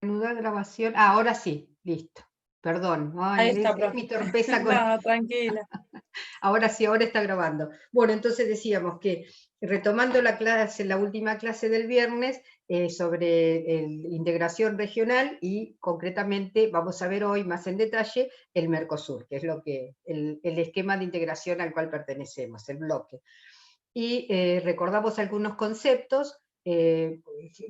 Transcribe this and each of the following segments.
Reanudar grabación. Ah, ahora sí, listo. Perdón, Ahí ay, está, es profe. mi torpeza con... No, tranquila. Ahora sí, ahora está grabando. Bueno, entonces decíamos que retomando la clase, la última clase del viernes, sobre integración regional y concretamente vamos a ver hoy más en detalle el Mercosur, que es el esquema de integración al cual pertenecemos, el bloque. Y recordamos algunos conceptos,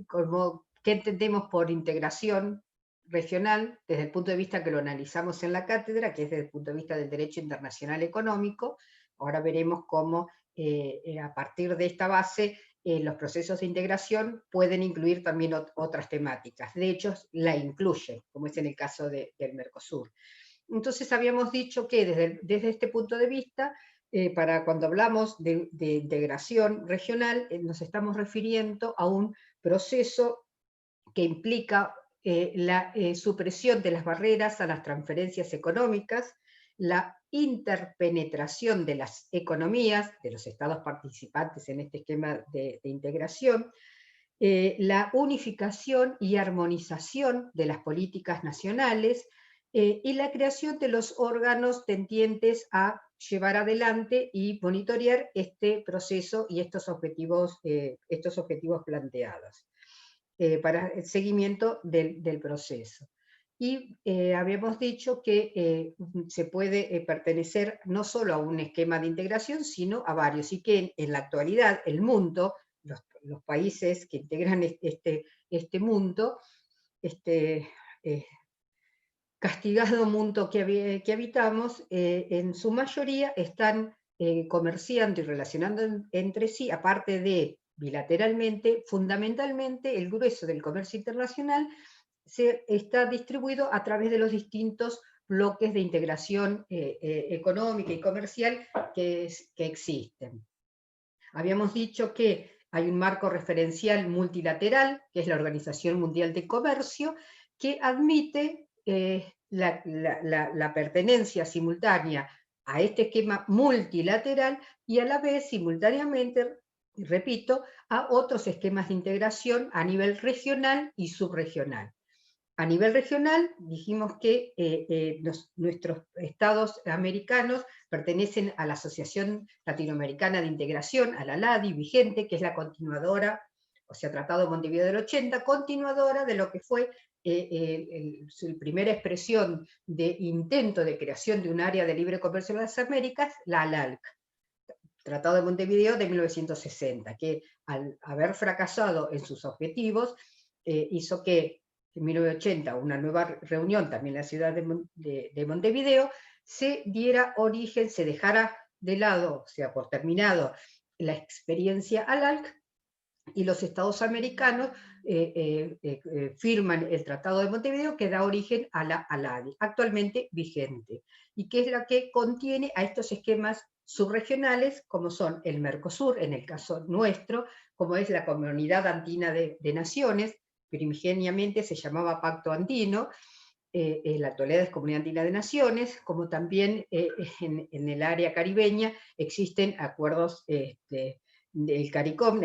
como qué entendemos por integración regional, desde el punto de vista que lo analizamos en la cátedra, que es desde el punto de vista del derecho internacional económico. Ahora veremos cómo a partir de esta base los procesos de integración pueden incluir también otras temáticas. De hecho, la incluye, como es en el caso del Mercosur. Entonces habíamos dicho que desde este punto de vista, para cuando hablamos de integración regional, nos estamos refiriendo a un proceso que implica la supresión de las barreras a las transferencias económicas, la interpenetración de las economías, de los estados participantes en este esquema de integración, la unificación y armonización de las políticas nacionales, y la creación de los órganos tendientes a llevar adelante y monitorear este proceso y estos objetivos planteados para el seguimiento del proceso. Y habíamos dicho que se puede pertenecer no solo a un esquema de integración, sino a varios, y que en la actualidad el mundo, los países que integran este mundo, este castigado mundo que habitamos, en su mayoría están comerciando y relacionando entre sí, aparte de bilateralmente, fundamentalmente el grueso del comercio internacional está distribuido a través de los distintos bloques de integración económica y comercial que existen. Habíamos dicho que hay un marco referencial multilateral, que es la Organización Mundial de Comercio, que admite la pertenencia simultánea a este esquema multilateral y a la vez simultáneamente, repito, a otros esquemas de integración a nivel regional y subregional. A nivel regional, dijimos que nuestros estados americanos pertenecen a la Asociación Latinoamericana de Integración, a la LADI, vigente, que es la continuadora, o sea, Tratado de Montevideo del 80, continuadora de lo que fue su primera expresión de intento de creación de un área de libre comercio de las Américas, la ALALC, Tratado de Montevideo de 1960, que al haber fracasado en sus objetivos, hizo que en 1980 una nueva reunión también en la ciudad de Montevideo se diera origen, se dejara de lado, o sea, por terminado la experiencia ALALC, y los estados americanos firman el Tratado de Montevideo que da origen a la ALADI, actualmente vigente, y que es la que contiene a estos esquemas subregionales, como son el Mercosur, en el caso nuestro, como es la Comunidad Andina de Naciones, primigeniamente se llamaba Pacto Andino, en la actualidad es Comunidad Andina de Naciones, como también en el área caribeña existen acuerdos del CARICOM,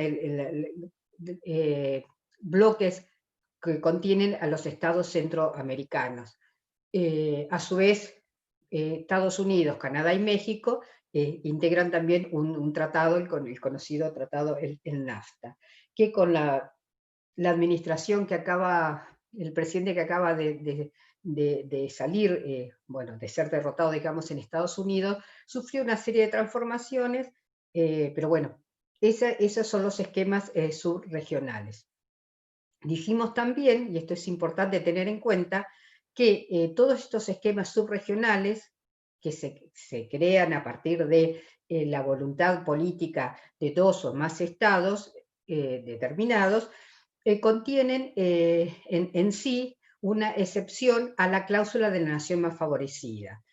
bloques que contienen a los estados centroamericanos. A su vez, Estados Unidos, Canadá y México integran también un tratado, el conocido tratado, el NAFTA, que con la administración que acaba, el presidente que acaba de salir, bueno, de ser derrotado, digamos, en Estados Unidos, sufrió una serie de transformaciones, pero bueno, esos son los esquemas subregionales. Dijimos también, y esto es importante tener en cuenta, que todos estos esquemas subregionales que se crean a partir de la voluntad política de dos o más estados determinados, contienen en sí una excepción a la cláusula de la nación más favorecida,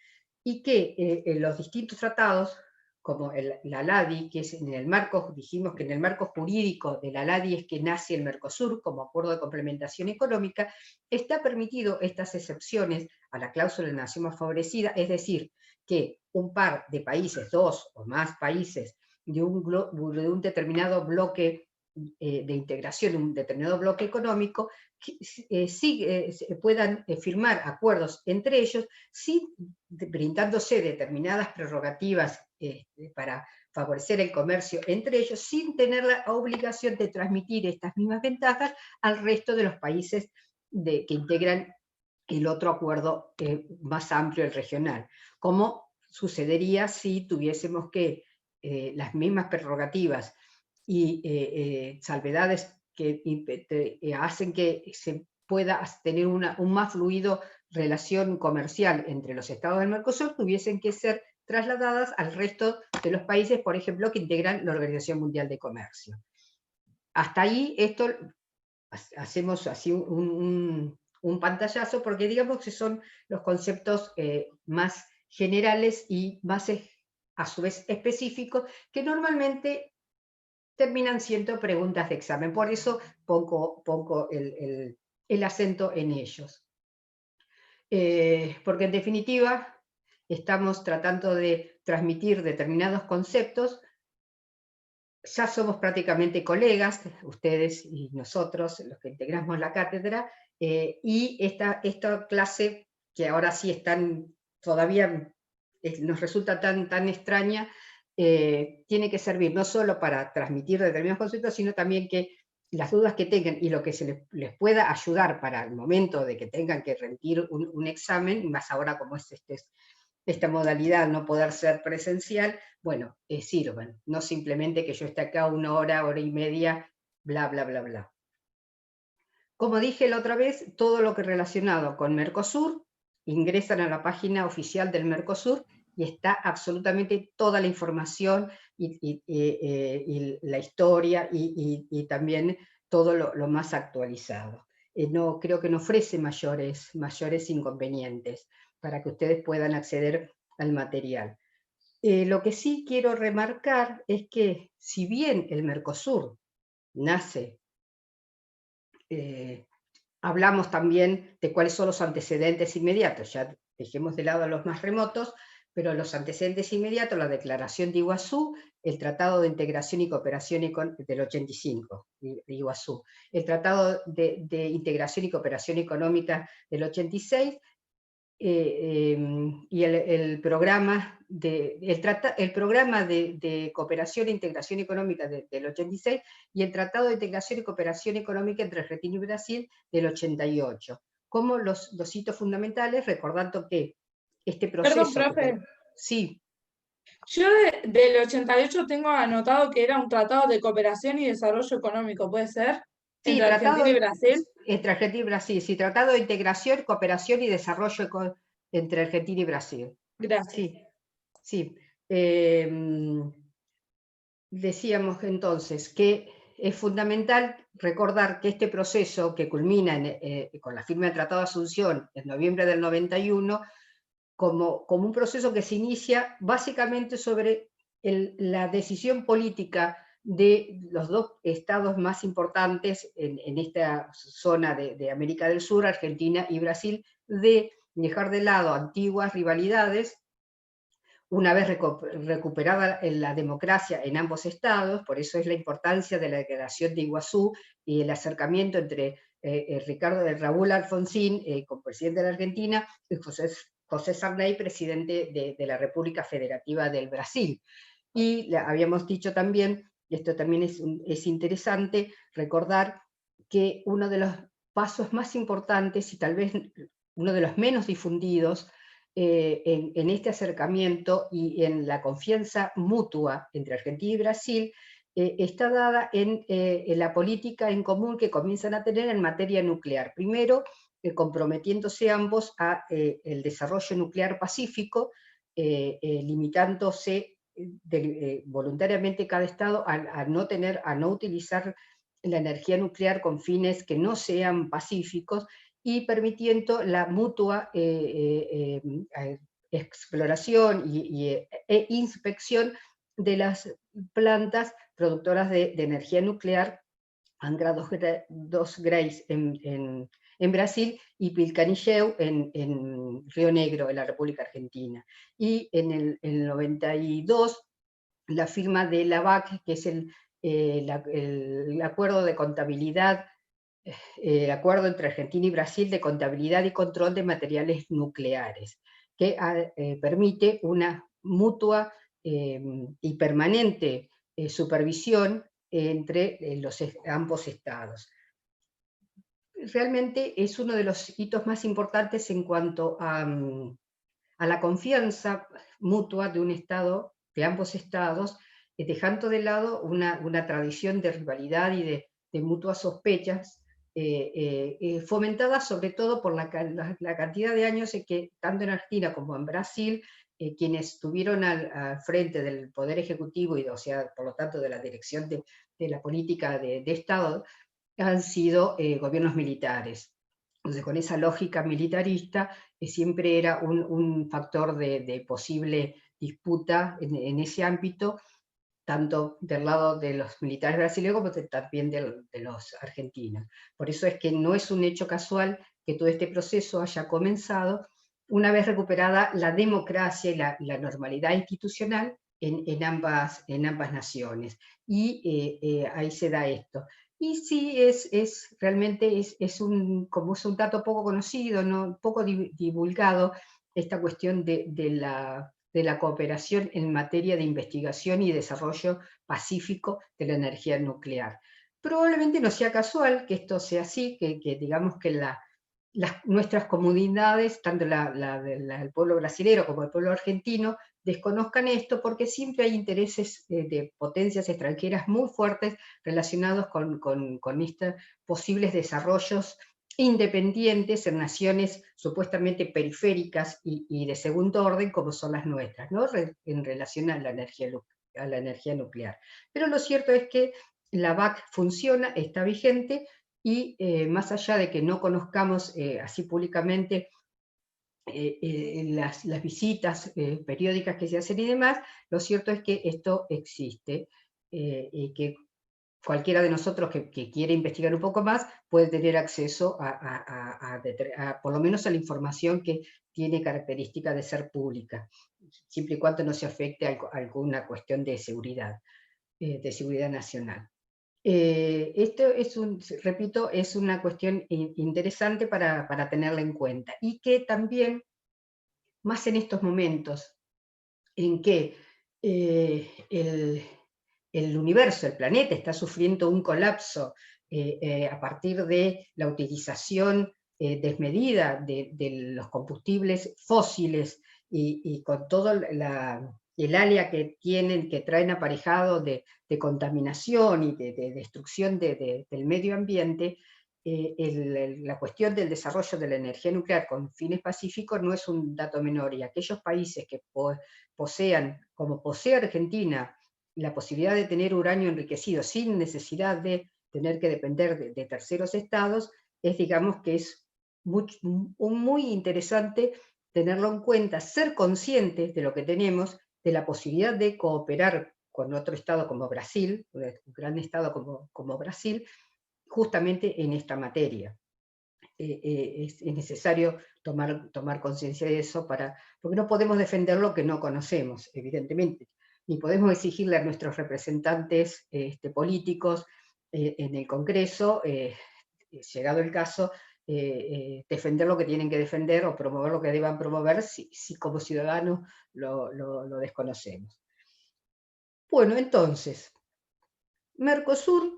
y que en los distintos tratados, como la LADI, que es en el marco, dijimos que en el marco jurídico de la LADI es que nace el Mercosur como acuerdo de complementación económica, está permitido estas excepciones a la cláusula de la nación más favorecida, es decir, que un par de países, dos o más países de un determinado bloque de integración en un determinado bloque económico, puedan firmar acuerdos entre ellos, brindándose determinadas prerrogativas para favorecer el comercio entre ellos, sin tener la obligación de transmitir estas mismas ventajas al resto de los países que integran el otro acuerdo más amplio, el regional, como sucedería si tuviésemos que las mismas prerrogativas y salvedades que hacen que se pueda tener un más fluido relación comercial entre los estados del Mercosur, tuviesen que ser trasladadas al resto de los países, por ejemplo, que integran la Organización Mundial de Comercio. Hasta ahí esto hacemos así un pantallazo, porque digamos que son los conceptos más generales y más a su vez específicos, que normalmente terminan siendo preguntas de examen. Por eso pongo el acento en ellos. Porque en definitiva estamos tratando de transmitir determinados conceptos. Ya somos prácticamente colegas, ustedes y nosotros, los que integramos la cátedra, y esta clase, que ahora sí todavía nos resulta tan extraña, tiene que servir no solo para transmitir determinados conceptos, sino también que las dudas que tengan y lo que se les pueda ayudar para el momento de que tengan que rendir un examen, más ahora como es esta modalidad, no poder ser presencial, bueno, sirvan, no simplemente que yo esté acá una hora y media, bla, bla, bla, bla. Como dije la otra vez, todo lo que relacionado con Mercosur, ingresan a la página oficial del Mercosur y está absolutamente toda la información y la historia y también todo lo más actualizado. No, creo que no ofrece mayores inconvenientes para que ustedes puedan acceder al material. Lo que sí quiero remarcar es que si bien el Mercosur nace, hablamos también de cuáles son los antecedentes inmediatos, ya dejemos de lado a los más remotos, pero los antecedentes inmediatos, la Declaración de Iguazú, el Tratado de Integración y Cooperación del 85, de Iguazú, el Tratado de Integración y Cooperación Económica del 86, y el programa de cooperación e integración económica del 86 y el Tratado de Integración y Cooperación Económica entre Argentina y Brasil del 88, como los hitos fundamentales, recordando que este proceso... Perdón, profe. Sí. Yo del 88 tengo anotado que era un tratado de cooperación y desarrollo económico, ¿puede ser? Sí, ¿Entre Argentina y Brasil? Entre Argentina y Brasil, sí, Tratado de Integración, Cooperación y Desarrollo entre Argentina y Brasil. Gracias. Sí. Decíamos entonces que es fundamental recordar que este proceso que culmina con la firma del Tratado de Asunción en noviembre del 91, como un proceso que se inicia básicamente sobre la decisión política de los dos estados más importantes en esta zona de América del Sur, Argentina y Brasil, de dejar de lado antiguas rivalidades, una vez recuperada la democracia en ambos estados. Por eso es la importancia de la Declaración de Iguazú y el acercamiento entre Raúl Alfonsín, como presidente de la Argentina, y José Sarney, presidente de la República Federativa del Brasil. Y habíamos dicho también, y esto también es interesante, recordar que uno de los pasos más importantes y tal vez uno de los menos difundidos en este acercamiento y en la confianza mutua entre Argentina y Brasil, está dada en la política en común que comienzan a tener en materia nuclear. Primero, comprometiéndose ambos a el desarrollo nuclear pacífico, limitándose voluntariamente cada estado a no utilizar la energía nuclear con fines que no sean pacíficos, y permitiendo la mutua exploración e inspección de las plantas productoras de energía nuclear, Angra dos Reis en Brasil y Pilcanilleu en Río Negro, en la República Argentina. Y en el 92, la firma de la ABAC, que es el acuerdo de contabilidad, el acuerdo entre Argentina y Brasil de contabilidad y control de materiales nucleares, que permite una mutua y permanente supervisión entre ambos estados. Realmente es uno de los hitos más importantes en cuanto a la confianza mutua de un estado, de ambos estados, dejando de lado una tradición de rivalidad y de mutuas sospechas, fomentada sobre todo por la cantidad de años en que, tanto en Argentina como en Brasil, quienes estuvieron al frente del Poder Ejecutivo, y, o sea, por lo tanto, de la dirección de la política de Estado, han sido gobiernos militares. Entonces, con esa lógica militarista, siempre era un factor de posible disputa en ese ámbito, tanto del lado de los militares brasileños como también de los argentinos. Por eso es que no es un hecho casual que todo este proceso haya comenzado una vez recuperada la democracia y la normalidad institucional en ambas naciones. Y ahí se da esto. Y sí, realmente como es un dato poco conocido, ¿no? Poco divulgado, esta cuestión de la cooperación en materia de investigación y desarrollo pacífico de la energía nuclear. Probablemente no sea casual que esto sea así, que digamos que nuestras comunidades, tanto el pueblo brasileño como el pueblo argentino, desconozcan esto, porque siempre hay intereses de potencias extranjeras muy fuertes relacionados con estos posibles desarrollos independientes en naciones supuestamente periféricas y de segundo orden, como son las nuestras, ¿no? En relación a la energía nuclear. Pero lo cierto es que la BAC funciona, está vigente, y más allá de que no conozcamos así públicamente las visitas periódicas que se hacen y demás, lo cierto es que esto existe, y que cualquiera de nosotros que quiere investigar un poco más puede tener acceso por lo menos a la información que tiene característica de ser pública, siempre y cuando no se afecte a alguna cuestión de seguridad nacional. Esto repito, es una cuestión interesante para tenerla en cuenta, y que también, más en estos momentos en que el universo, el planeta, está sufriendo un colapso a partir de la utilización desmedida de los combustibles fósiles, y con todo el área que traen aparejado de contaminación y de destrucción del medio ambiente. La cuestión del desarrollo de la energía nuclear con fines pacíficos no es un dato menor, y aquellos países que posean, como posee Argentina, la posibilidad de tener uranio enriquecido sin necesidad de tener que depender de terceros estados, digamos que es muy interesante tenerlo en cuenta, ser conscientes de lo que tenemos, de la posibilidad de cooperar con otro estado como Brasil, un gran estado como Brasil, justamente en esta materia. Es necesario tomar conciencia de eso, porque no podemos defender lo que no conocemos, evidentemente, ni podemos exigirle a nuestros representantes políticos en el Congreso, llegado el caso, defender lo que tienen que defender o promover lo que deban promover, si como ciudadanos lo desconocemos. Bueno, entonces, Mercosur,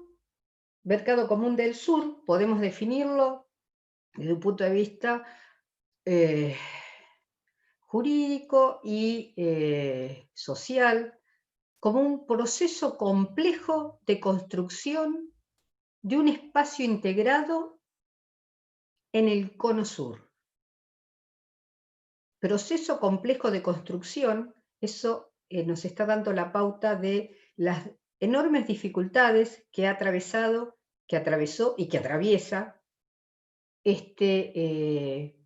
Mercado Común del Sur, podemos definirlo desde un punto de vista jurídico y social, como un proceso complejo de construcción de un espacio integrado en el Cono Sur. Proceso complejo de construcción, eso nos está dando la pauta de las enormes dificultades que atravesó y que atraviesa este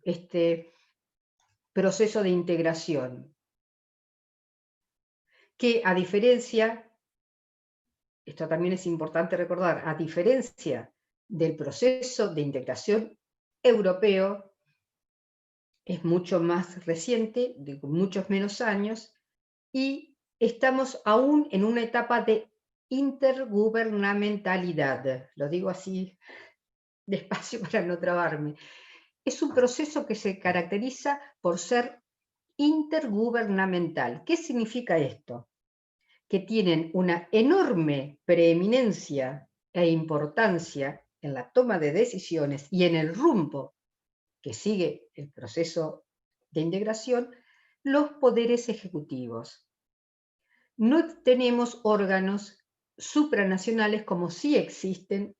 proceso de integración, que a diferencia, esto también es importante recordar, a diferencia del proceso de integración europeo, es mucho más reciente, con muchos menos años, y estamos aún en una etapa de intergubernamentalidad. Lo digo así despacio para no trabarme. Es un proceso que se caracteriza por ser intergubernamental. ¿Qué significa esto? Que tienen una enorme preeminencia e importancia en la toma de decisiones y en el rumbo que sigue el proceso de integración, los poderes ejecutivos. No tenemos órganos supranacionales como sí existen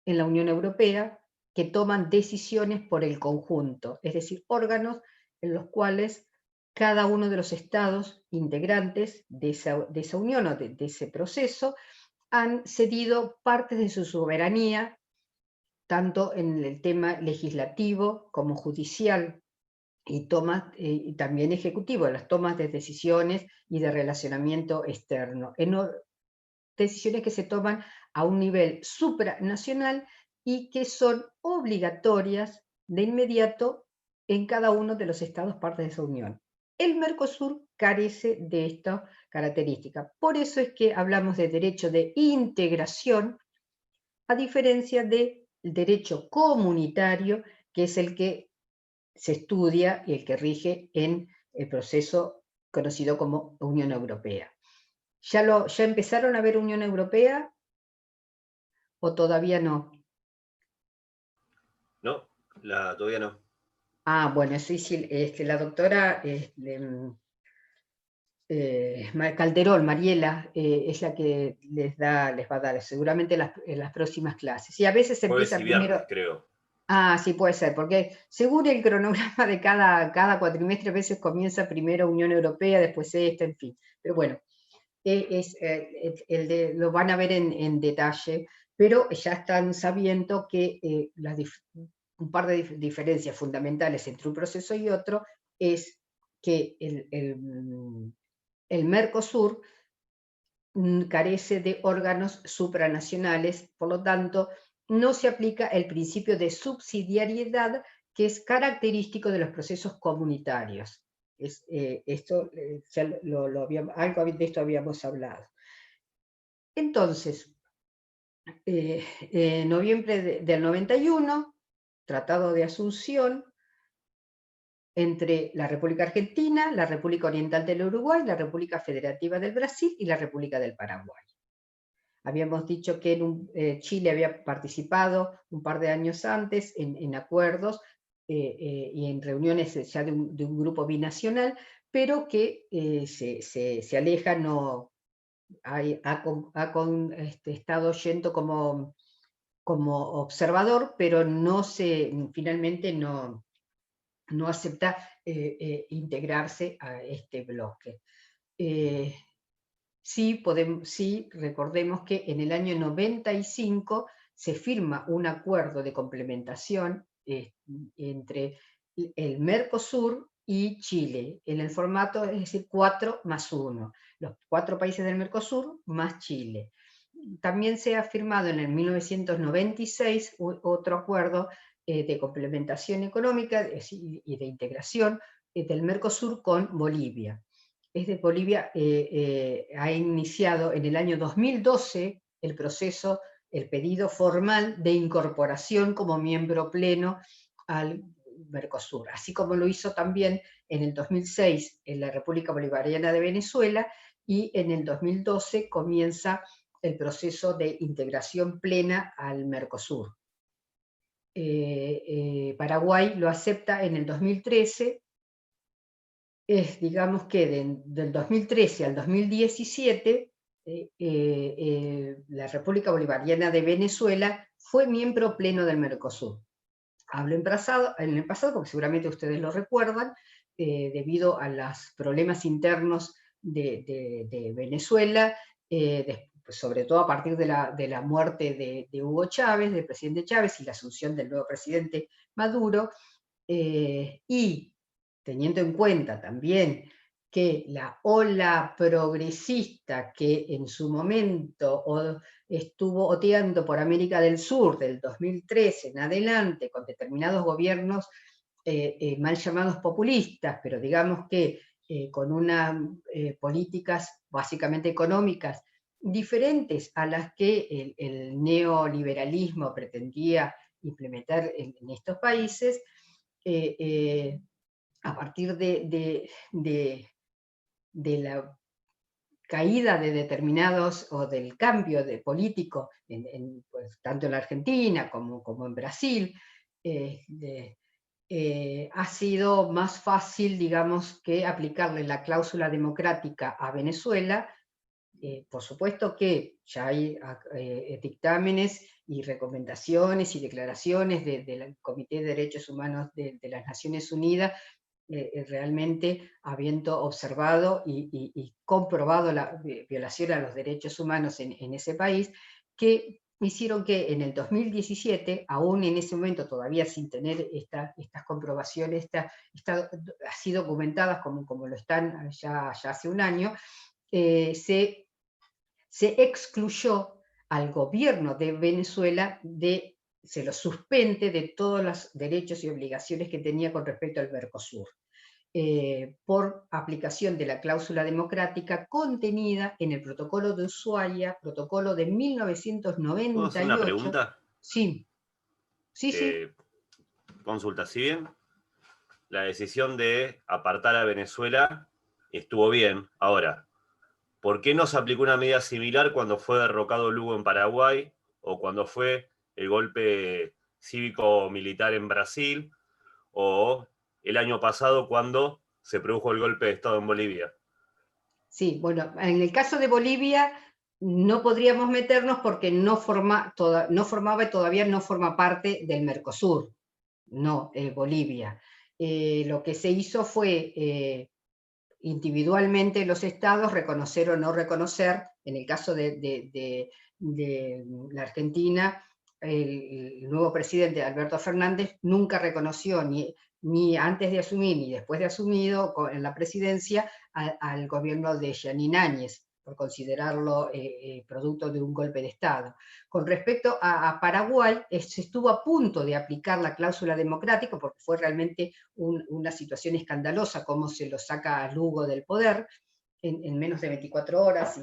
en la Unión Europea, que toman decisiones por el conjunto, es decir, órganos en los cuales cada uno de los estados integrantes de esa unión o de ese proceso han cedido partes de su soberanía, tanto en el tema legislativo como judicial, y también ejecutivo, las tomas de decisiones y de relacionamiento externo. Decisiones que se toman a un nivel supranacional y que son obligatorias de inmediato en cada uno de los estados partes de esa unión. El Mercosur carece de esta característica. Por eso es que hablamos de derecho de integración, a diferencia del derecho comunitario, que es el que se estudia y el que rige en el proceso conocido como Unión Europea. ¿Ya empezaron a ver Unión Europea o todavía no? No, todavía no. Ah, bueno, sí, la doctora Calderón, Mariela, es la que les va a dar seguramente en las próximas clases. Y a veces se Jueves empieza y viernes, primero. creo. Ah, sí, puede ser, porque según el cronograma de cada cuatrimestre, a veces comienza primero Unión Europea, después esta, en fin. Pero bueno, lo van a ver en detalle, pero ya están sabiendo que un par de diferencias fundamentales entre un proceso y otro es que el Mercosur carece de órganos supranacionales, por lo tanto, no se aplica el principio de subsidiariedad que es característico de los procesos comunitarios. Ya algo de esto habíamos hablado. Entonces, en noviembre del 91, Tratado de Asunción entre la República Argentina, la República Oriental del Uruguay, la República Federativa del Brasil y la República del Paraguay. Habíamos dicho que Chile había participado un par de años antes en acuerdos y en reuniones ya de un grupo binacional, pero que se aleja, ha estado yendo como observador, pero finalmente no acepta integrarse a este bloque. Sí, recordemos que en el año 95 se firma un acuerdo de complementación entre el Mercosur y Chile, en el formato, es decir, 4+1, los 4 países del Mercosur más Chile. También se ha firmado en el 1996 otro acuerdo de complementación económica y de integración del Mercosur con Bolivia. Bolivia ha iniciado en el año 2012 el proceso, el pedido formal de incorporación como miembro pleno al Mercosur, así como lo hizo también en el 2006 en la República Bolivariana de Venezuela, y en el 2012 comienza el proceso de integración plena al Mercosur. Paraguay lo acepta en el 2013. Digamos que del 2013 al 2017, la República Bolivariana de Venezuela fue miembro pleno del Mercosur. Hablo en el pasado, porque seguramente ustedes lo recuerdan, debido a los problemas internos de Venezuela, sobre todo a partir de la muerte de Hugo Chávez, del presidente Chávez, y la asunción del nuevo presidente Maduro, y teniendo en cuenta también que la ola progresista que en su momento estuvo oteando por América del Sur del 2013 en adelante, con determinados gobiernos mal llamados populistas, pero digamos que con unas políticas básicamente económicas diferentes a las que el neoliberalismo pretendía implementar en estos países, a partir de la caída de determinados, o del cambio de político, pues, tanto en la Argentina como en Brasil, ha sido más fácil, digamos, que aplicarle la cláusula democrática a Venezuela. Por supuesto que ya hay dictámenes y recomendaciones y declaraciones del Comité de Derechos Humanos de las Naciones Unidas, realmente habiendo observado y comprobado la violación a los derechos humanos en ese país, que hicieron que en el 2017, aún en ese momento todavía sin tener estas comprobaciones, así documentadas como lo están ya hace un año, se excluyó al gobierno de Venezuela, se lo suspende de todos los derechos y obligaciones que tenía con respecto al Mercosur, por aplicación de la cláusula democrática contenida en el Protocolo de Ushuaia, protocolo de ¿Puedo hacer una 1998. pregunta? Sí, sí. Consulta, si bien la decisión de apartar a Venezuela estuvo bien, ahora, ¿por qué no se aplicó una medida similar cuando fue derrocado Lugo en Paraguay, o cuando fue el golpe cívico-militar en Brasil, o el año pasado cuando se produjo el golpe de Estado en Bolivia? Sí, bueno, en el caso de Bolivia no podríamos meternos porque no formaba y todavía no forma parte del Mercosur, no, Bolivia. Lo que se hizo fue individualmente los estados reconocer o no reconocer. En el caso de la Argentina, el nuevo presidente Alberto Fernández nunca reconoció, ni antes de asumir ni después de asumido en la presidencia, al gobierno de Jeanine Áñez, por considerarlo producto de un golpe de Estado. Con respecto a Paraguay, se estuvo a punto de aplicar la cláusula democrática, porque fue realmente una situación escandalosa cómo se lo saca a Lugo del poder en menos de 24 horas,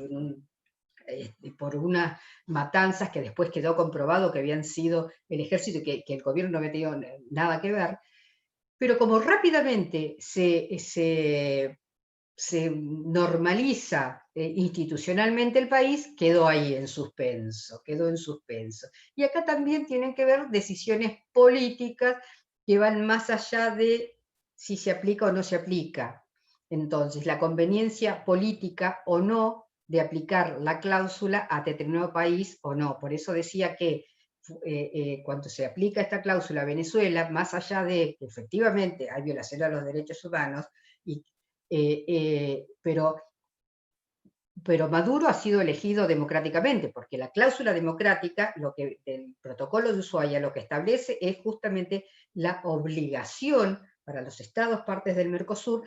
y por unas matanzas que después quedó comprobado que habían sido el ejército, que el gobierno no había tenido nada que ver. Pero como rápidamente se normaliza institucionalmente el país, quedó ahí en suspenso, quedó en suspenso. Y acá también tienen que ver decisiones políticas que van más allá de si se aplica o no se aplica. Entonces, la conveniencia política o no de aplicar la cláusula a determinado país o no. Por eso decía que cuando se aplica esta cláusula a Venezuela, más allá de que efectivamente hay violación a los derechos humanos, pero Maduro ha sido elegido democráticamente, porque la cláusula democrática, del protocolo de Ushuaia, lo que establece es justamente la obligación para los estados partes del Mercosur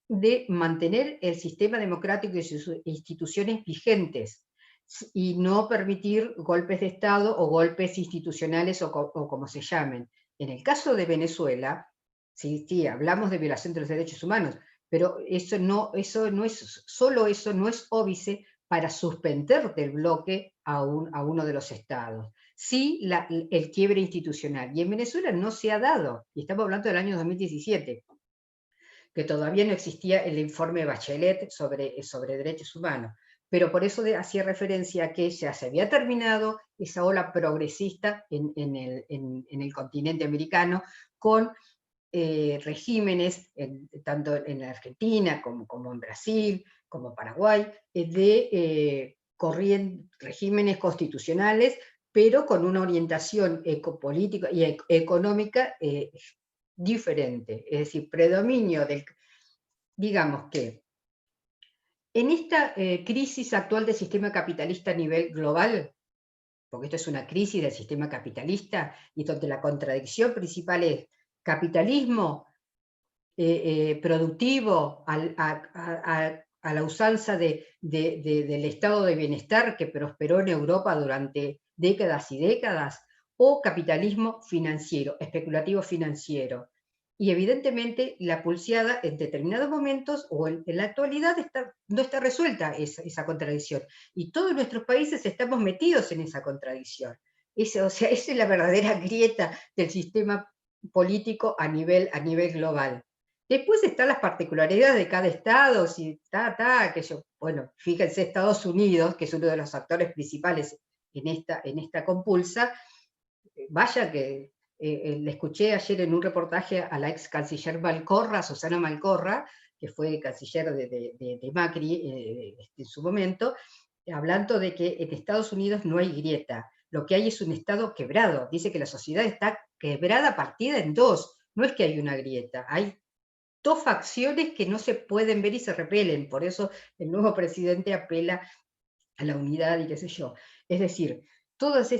de mantener el sistema democrático y sus instituciones vigentes, y no permitir golpes de Estado o golpes institucionales o como se llamen. En el caso de Venezuela, sí, hablamos de violación de los derechos humanos, pero solo eso no es óbice para suspender del bloque a uno de los estados. Sí, el quiebre institucional. Y en Venezuela no se ha dado, y estamos hablando del año 2017, que todavía no existía el informe Bachelet sobre derechos humanos. Pero por eso hacía referencia a que ya se había terminado esa ola progresista en el continente americano, con regímenes, tanto en la Argentina como en Brasil, como Paraguay, regímenes constitucionales, pero con una orientación política y económica diferente. Es decir, predominio digamos que en esta crisis actual del sistema capitalista a nivel global, porque esto es una crisis del sistema capitalista, y donde la contradicción principal es capitalismo productivo a la usanza del estado de bienestar que prosperó en Europa durante décadas y décadas, o capitalismo financiero, especulativo financiero. Y evidentemente la pulseada en determinados momentos o en la actualidad no está resuelta esa contradicción. Y todos nuestros países estamos metidos en esa contradicción. O sea, esa es la verdadera grieta del sistema político a nivel global. Después están las particularidades de cada estado, bueno, fíjense, Estados Unidos, que es uno de los actores principales en esta compulsa, vaya que le escuché ayer en un reportaje a la ex canciller Malcorra, Susana Malcorra, que fue canciller de Macri en su momento, hablando de que en Estados Unidos no hay grieta, lo que hay es un Estado quebrado. Dice que la sociedad está quebrada, partida en dos, no es que hay una grieta, hay dos facciones que no se pueden ver y se repelen, por eso el nuevo presidente apela a la unidad y qué sé yo. Es decir, todas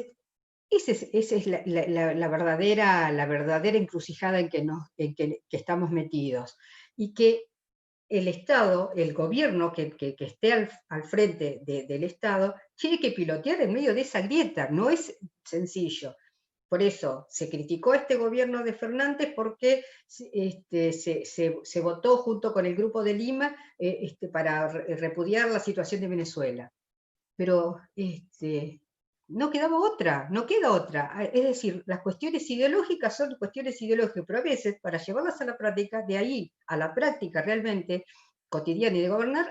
esa es la verdadera encrucijada en que estamos metidos. Y que el Estado, el gobierno que esté al frente del Estado, tiene que pilotear en medio de esa grieta, no es sencillo. Por eso se criticó a este gobierno de Fernández porque se votó junto con el Grupo de Lima para repudiar la situación de Venezuela. Pero no queda otra. Es decir, las cuestiones ideológicas son cuestiones ideológicas, pero a veces, para llevarlas a la práctica, de ahí a la práctica realmente cotidiana y de gobernar,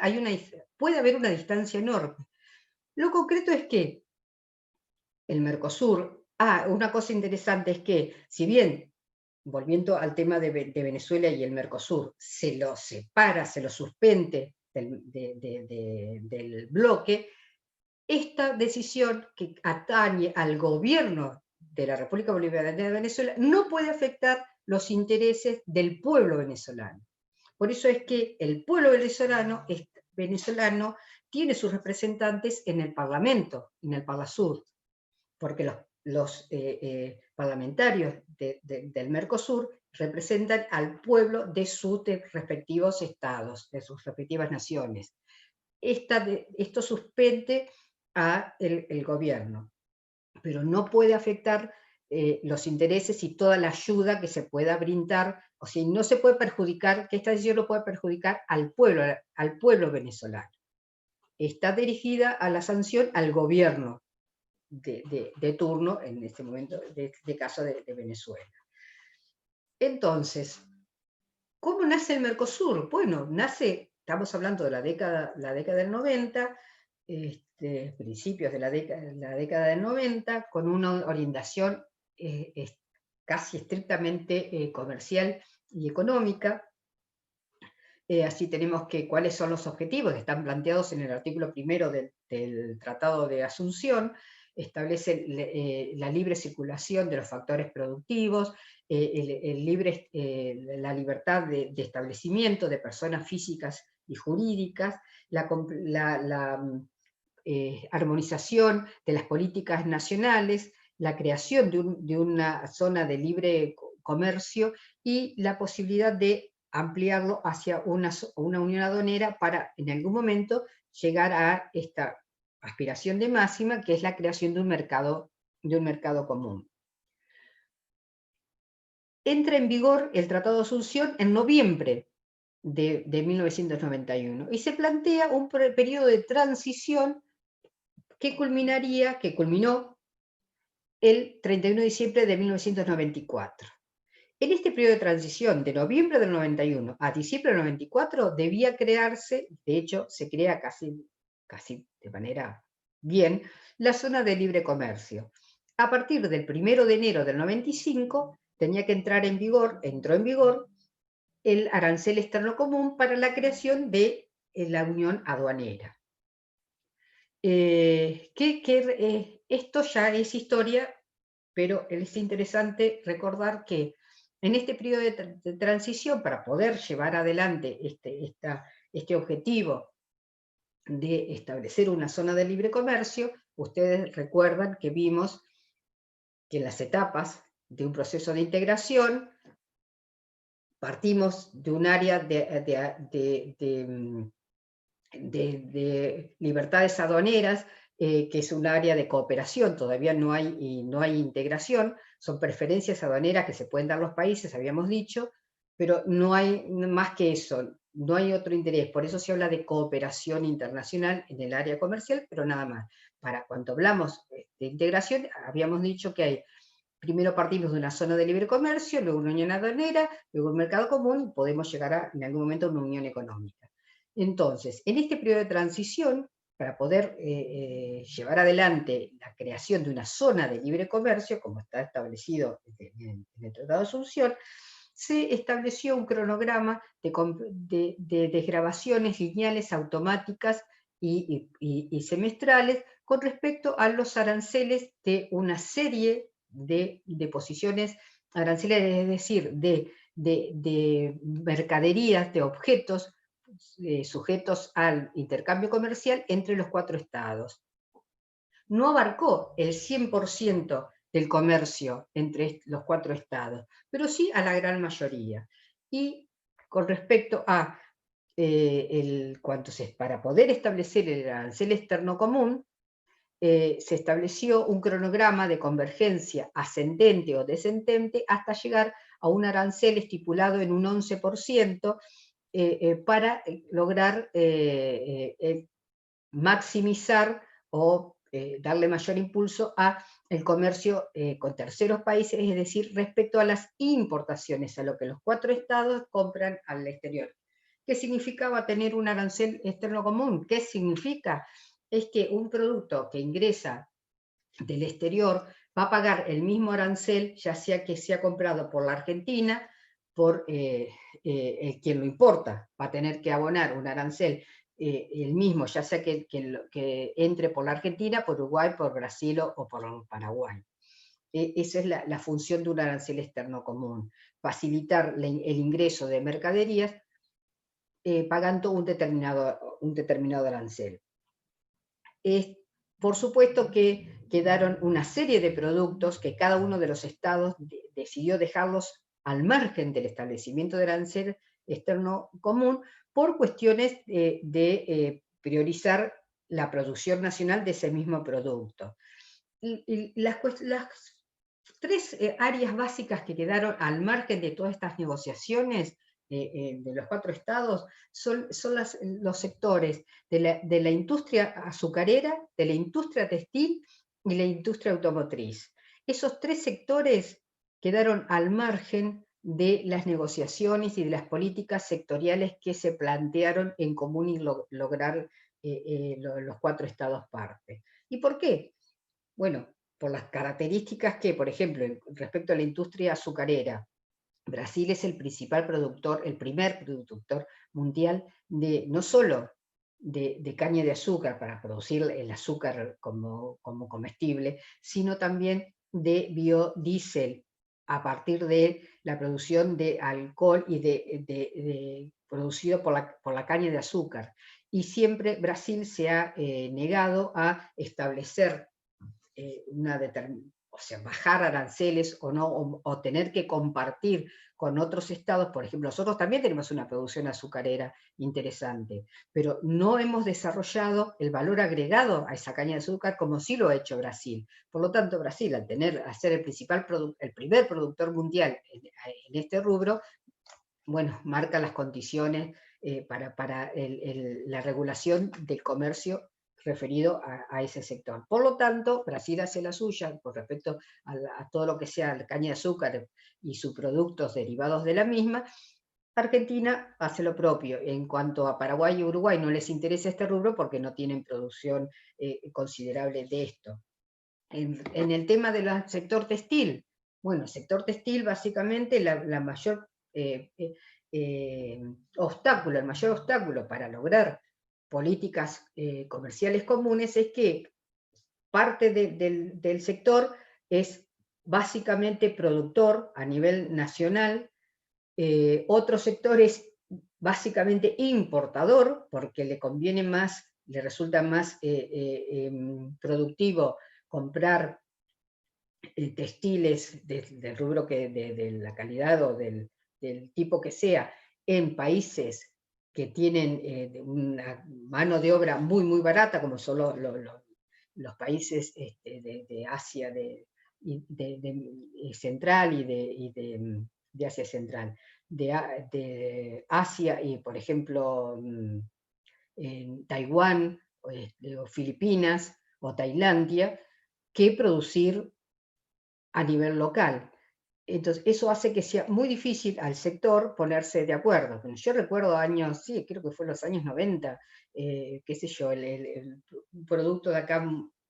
puede haber una distancia enorme. Lo concreto es que el Mercosur, una cosa interesante es que, si bien, volviendo al tema de Venezuela y el Mercosur, se lo separa, se lo suspende del bloque, esta decisión que atañe al gobierno de la República Bolivariana de Venezuela no puede afectar los intereses del pueblo venezolano. Por eso es que el pueblo venezolano tiene sus representantes en el Parlamento, en el Parlasur, porque los parlamentarios del Mercosur representan al pueblo de sus respectivos estados, de sus respectivas naciones. Esto suspende el gobierno, pero no puede afectar los intereses y toda la ayuda que se pueda brindar, o sea, no se puede perjudicar, que esta decisión no puede perjudicar al pueblo venezolano. Está dirigida a la sanción al gobierno de turno, en este momento, de caso de Venezuela. Entonces, ¿cómo nace el Mercosur? Bueno, estamos hablando de la década del 90, principios de la década del 90, con una orientación casi estrictamente comercial y económica. Así tenemos cuáles son los objetivos que están planteados en el artículo 1 del Tratado de Asunción. Establece la libre circulación de los factores productivos, la libertad de establecimiento de personas físicas y jurídicas, la armonización de las políticas nacionales, la creación de una zona de libre comercio y la posibilidad de ampliarlo hacia una unión aduanera para en algún momento llegar a esta aspiración de máxima, que es la creación de un mercado común. Entra en vigor el Tratado de Asunción en noviembre de 1991 y se plantea un periodo de transición que culminó el 31 de diciembre de 1994. En este periodo de transición, de noviembre del 91 a diciembre del 94, debía crearse, de hecho se crea casi de manera bien, la zona de libre comercio. A partir del 1 de enero del 95, entró en vigor el arancel externo común para la creación de la unión aduanera. Esto ya es historia, pero es interesante recordar que en este periodo de transición, para poder llevar adelante este objetivo de establecer una zona de libre comercio, ustedes recuerdan que vimos que en las etapas de un proceso de integración partimos de un área de libertades aduaneras, que es un área de cooperación, todavía no hay integración, son preferencias aduaneras que se pueden dar los países, habíamos dicho, pero no hay más que eso, no hay otro interés. Por eso se habla de cooperación internacional en el área comercial, pero nada más. Para cuando hablamos de integración, habíamos dicho que hay, primero partimos de una zona de libre comercio, luego una unión aduanera, luego un mercado común, y podemos llegar en algún momento a una unión económica. Entonces, en este periodo de transición, para poder llevar adelante la creación de una zona de libre comercio, como está establecido en el Tratado de Asunción, se estableció un cronograma de desgravaciones lineales automáticas y semestrales con respecto a los aranceles de una serie de posiciones arancelarias, es decir, de mercaderías, de objetos sujetos al intercambio comercial entre los 4 estados. No abarcó el 100% del comercio entre los 4 estados, pero sí a la gran mayoría. Y con respecto a para poder establecer el arancel externo común, se estableció un cronograma de convergencia ascendente o descendente hasta llegar a un arancel estipulado en un 11%, para lograr maximizar o darle mayor impulso al comercio con terceros países, es decir, respecto a las importaciones, a lo que los 4 estados compran al exterior. ¿Qué significaba tener un arancel externo común? ¿Qué significa? Es que un producto que ingresa del exterior va a pagar el mismo arancel, ya sea que sea comprado por la Argentina, por quien lo importa, va a tener que abonar un arancel el mismo, ya sea que entre por la Argentina, por Uruguay, por Brasil o por Paraguay. Esa es la función de un arancel externo común, facilitar el ingreso de mercaderías pagando un determinado arancel. Por supuesto que quedaron una serie de productos que cada uno de los estados decidió dejarlos al margen del establecimiento del arancel externo común por cuestiones de priorizar la producción nacional de ese mismo producto. Las 3 áreas básicas que quedaron al margen de todas estas negociaciones de los 4 estados son los sectores de la industria azucarera, de la industria textil y la industria automotriz. Esos 3 sectores quedaron al margen de las negociaciones y de las políticas sectoriales que se plantearon en común y lograr los 4 estados parte. ¿Y por qué? Bueno, por las características que, por ejemplo, respecto a la industria azucarera, Brasil es el principal productor, el primer productor mundial no solo de caña de azúcar para producir el azúcar como comestible, sino también de biodiesel a partir de la producción de alcohol y producido por la caña de azúcar. Y siempre Brasil se ha negado a establecer bajar aranceles o no, o tener que compartir con otros estados. Por ejemplo, nosotros también tenemos una producción azucarera interesante, pero no hemos desarrollado el valor agregado a esa caña de azúcar como sí lo ha hecho Brasil. Por lo tanto, Brasil, al ser el primer productor mundial en este rubro, bueno, marca las condiciones para la regulación del comercio referido a ese sector. Por lo tanto, Brasil hace la suya con respecto a todo lo que sea la caña de azúcar y sus productos derivados de la misma. Argentina hace lo propio. En cuanto a Paraguay y Uruguay no les interesa este rubro porque no tienen producción considerable de esto. En el tema del sector textil, bueno, el sector textil básicamente el mayor obstáculo para lograr políticas comerciales comunes es que parte del sector es básicamente productor a nivel nacional, otro sector es básicamente importador, porque le resulta más productivo comprar textiles del rubro de la calidad o del tipo que sea, en países que tienen una mano de obra muy, muy barata, como son los países de Asia central y de Asia Central. de Asia, y por ejemplo en Taiwán, o Filipinas, o Tailandia, que producir a nivel local. Entonces, eso hace que sea muy difícil al sector ponerse de acuerdo. Yo recuerdo años, sí, creo que fue los años 90, qué sé yo, el producto de acá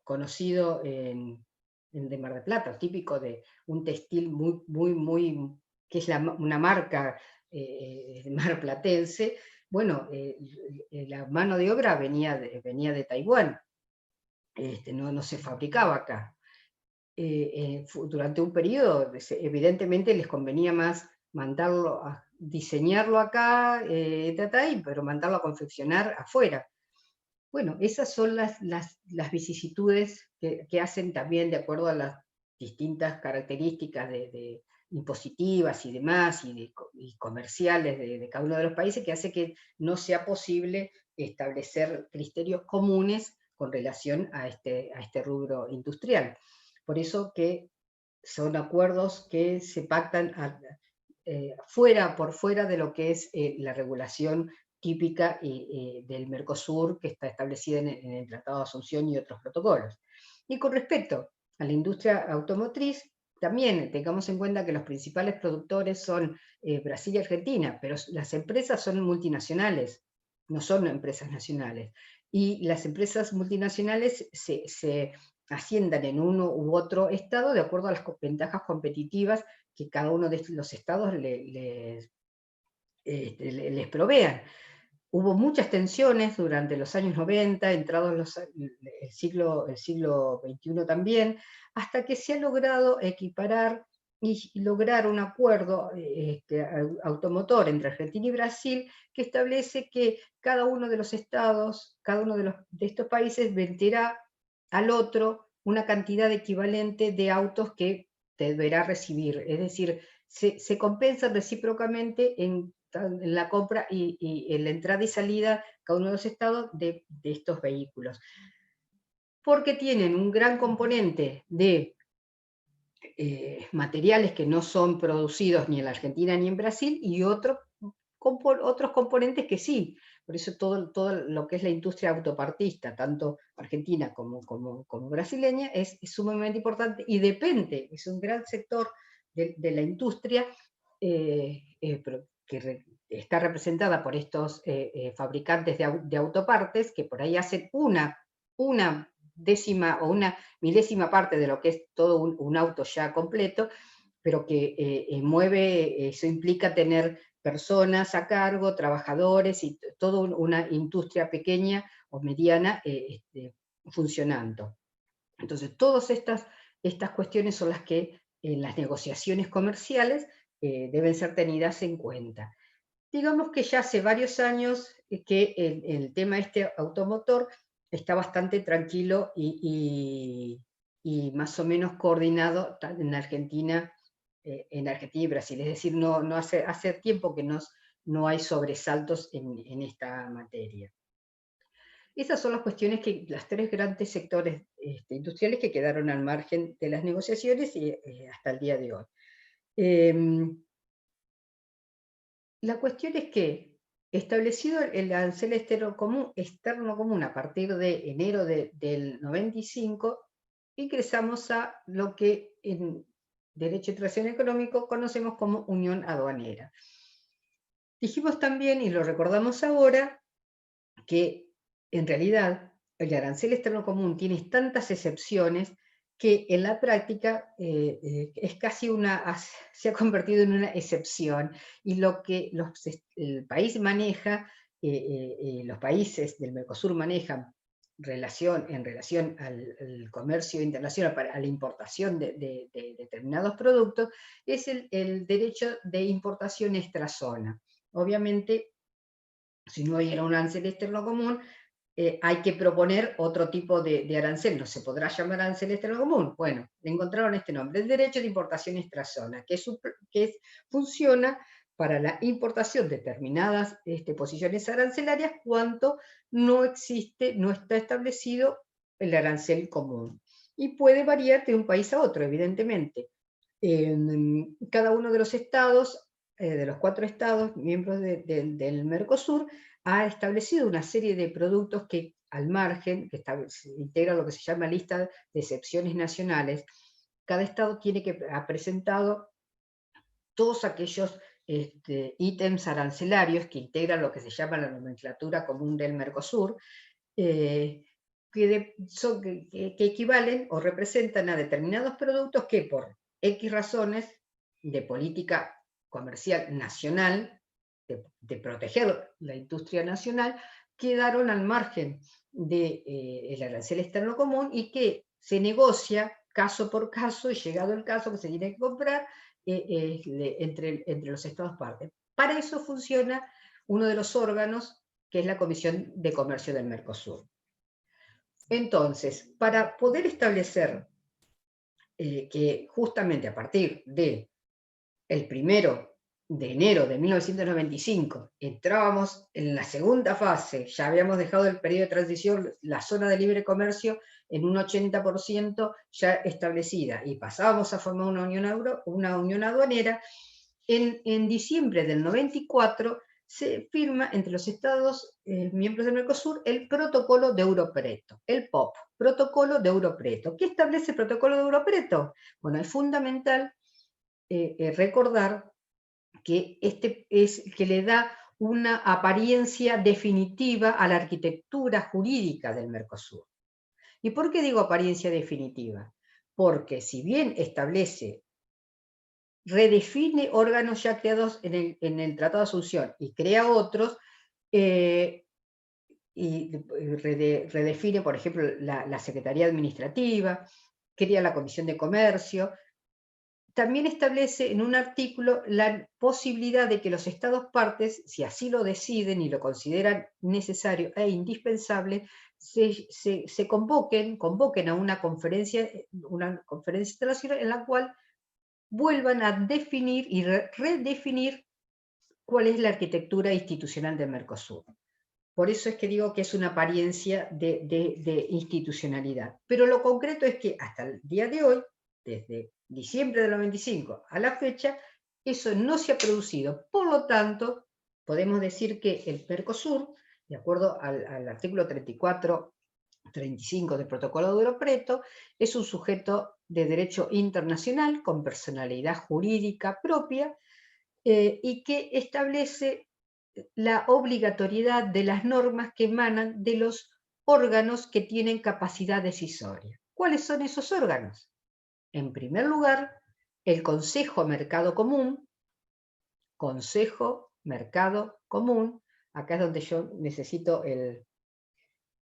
conocido de Mar del Plata, típico de un textil muy, que es una marca marplatense. Bueno, la mano de obra venía de Taiwán, no se fabricaba acá. Durante un periodo, evidentemente les convenía más mandarlo a diseñarlo acá, pero mandarlo a confeccionar afuera. Bueno, esas son las vicisitudes que hacen también de acuerdo a las distintas características impositivas y demás, y comerciales de cada uno de los países, que hace que no sea posible establecer criterios comunes con relación a este rubro industrial. Por eso que son acuerdos que se pactan por fuera de lo que es la regulación típica del Mercosur, que está establecida en el Tratado de Asunción y otros protocolos. Y con respecto a la industria automotriz, también tengamos en cuenta que los principales productores son Brasil y Argentina, pero las empresas son multinacionales, no son empresas nacionales. Y las empresas multinacionales se haciendan en uno u otro estado de acuerdo a las ventajas competitivas que cada uno de los estados les provean. Hubo muchas tensiones durante los años 90, entrados el siglo XXI también, hasta que se ha logrado equiparar y lograr un acuerdo automotor entre Argentina y Brasil, que establece que cada uno de los estados, cada uno de estos países venderá al otro una cantidad equivalente de autos que deberá recibir. Es decir, se compensan recíprocamente en la compra y en la entrada y salida, cada uno de los estados, de estos vehículos. Porque tienen un gran componente de materiales que no son producidos ni en la Argentina ni en Brasil, y otros componentes que sí. Por eso todo lo que es la industria autopartista, tanto argentina como brasileña, es sumamente importante y depende, es un gran sector de la industria que está representada por estos fabricantes de autopartes, que por ahí hacen una décima o una milésima parte de lo que es todo un auto ya completo, pero que mueve, eso implica tener personas a cargo, trabajadores y toda una industria pequeña o mediana funcionando. Entonces, todas estas cuestiones son las que en las negociaciones comerciales deben ser tenidas en cuenta. Digamos que ya hace varios años que el tema automotor está bastante tranquilo y más o menos coordinado en Argentina y Brasil. Es decir, no hace tiempo que no hay sobresaltos en esta materia. Esas son las cuestiones las tres grandes sectores industriales que quedaron al margen de las negociaciones y hasta el día de hoy. La cuestión es que, establecido el arancel externo común a partir de enero del 95, ingresamos a lo que en Derecho de Transición Económico conocemos como Unión Aduanera. Dijimos también, y lo recordamos ahora, que en realidad el arancel externo común tiene tantas excepciones que en la práctica es casi se ha convertido en una excepción, y lo que el país maneja, los países del Mercosur manejan en relación al comercio internacional, a la importación de determinados productos, es el derecho de importación extrazona. Obviamente, si no hubiera un arancel externo común, hay que proponer otro tipo de arancel. ¿No se podrá llamar arancel externo común? Bueno, le encontraron este nombre, el derecho de importación extrazona, que funciona para la importación de determinadas posiciones arancelarias cuando no está establecido el arancel común. Y puede variar de un país a otro, evidentemente. Cada uno de los estados de los 4 estados miembros del Mercosur ha establecido una serie de productos que al margen, que integra lo que se llama lista de excepciones nacionales. Cada estado tiene que ha presentado todos aquellos ítems arancelarios que integran lo que se llama la nomenclatura común del Mercosur, que equivalen o representan a determinados productos que por X razones de política comercial nacional, de proteger la industria nacional, quedaron al margen del arancel externo común y que se negocia caso por caso, y llegado el caso que se tiene que comprar entre los estados partes. Para eso funciona uno de los órganos que es la Comisión de Comercio del Mercosur. Entonces, para poder establecer que justamente a partir del 1 de enero de 1995 entrábamos en la segunda fase, ya habíamos dejado el periodo de transición, la zona de libre comercio en un 80% ya establecida, y pasábamos a formar una unión aduanera, en diciembre del 94 se firma entre los estados miembros del Mercosur el Protocolo de Ouro Preto, el POP, Protocolo de Ouro Preto. ¿Qué establece el Protocolo de Ouro Preto? Bueno, es fundamental recordar que que le da una apariencia definitiva a la arquitectura jurídica del Mercosur. ¿Y por qué digo apariencia definitiva? Porque si bien redefine órganos ya creados en el Tratado de Asunción y crea otros, y redefine, por ejemplo, la Secretaría Administrativa, crea la Comisión de Comercio, también establece en un artículo la posibilidad de que los estados partes, si así lo deciden y lo consideran necesario e indispensable, se convoquen a una conferencia internacional en la cual vuelvan a definir y redefinir cuál es la arquitectura institucional del Mercosur. Por eso es que digo que es una apariencia de institucionalidad. Pero lo concreto es que hasta el día de hoy, desde diciembre del 95 a la fecha, eso no se ha producido. Por lo tanto, podemos decir que el Mercosur, de acuerdo al artículo 34-35 del Protocolo de Ouro Preto, es un sujeto de derecho internacional con personalidad jurídica propia y que establece la obligatoriedad de las normas que emanan de los órganos que tienen capacidad decisoria. ¿Cuáles son esos órganos? En primer lugar, el Consejo Mercado Común. Consejo Mercado Común, acá es donde yo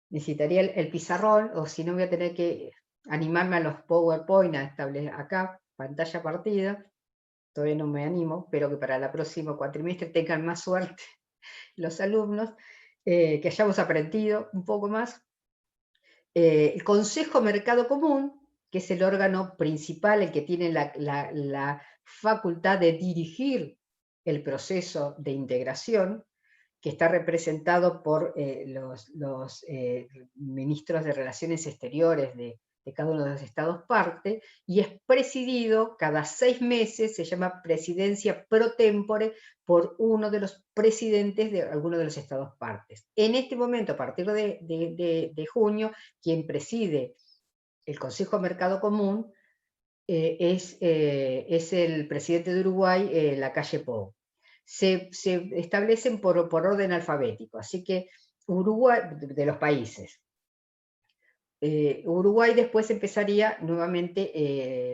necesitaría el pizarrón, o si no voy a tener que animarme a los PowerPoint, a establecer acá, pantalla partida. Todavía no me animo, pero que para el próximo cuatrimestre tengan más suerte los alumnos, que hayamos aprendido un poco más. El Consejo Mercado Común, que es el órgano principal, el que tiene la facultad de dirigir el proceso de integración, que está representado por los ministros de Relaciones Exteriores de cada uno de los estados parte, y es presidido cada 6 meses, se llama presidencia pro tempore, por uno de los presidentes de alguno de los estados partes. En este momento, a partir de junio, quien preside el Consejo Mercado Común es el presidente de Uruguay, Lacalle Pou. Se establecen por orden alfabético, así que Uruguay, de los países. Uruguay después empezaría nuevamente,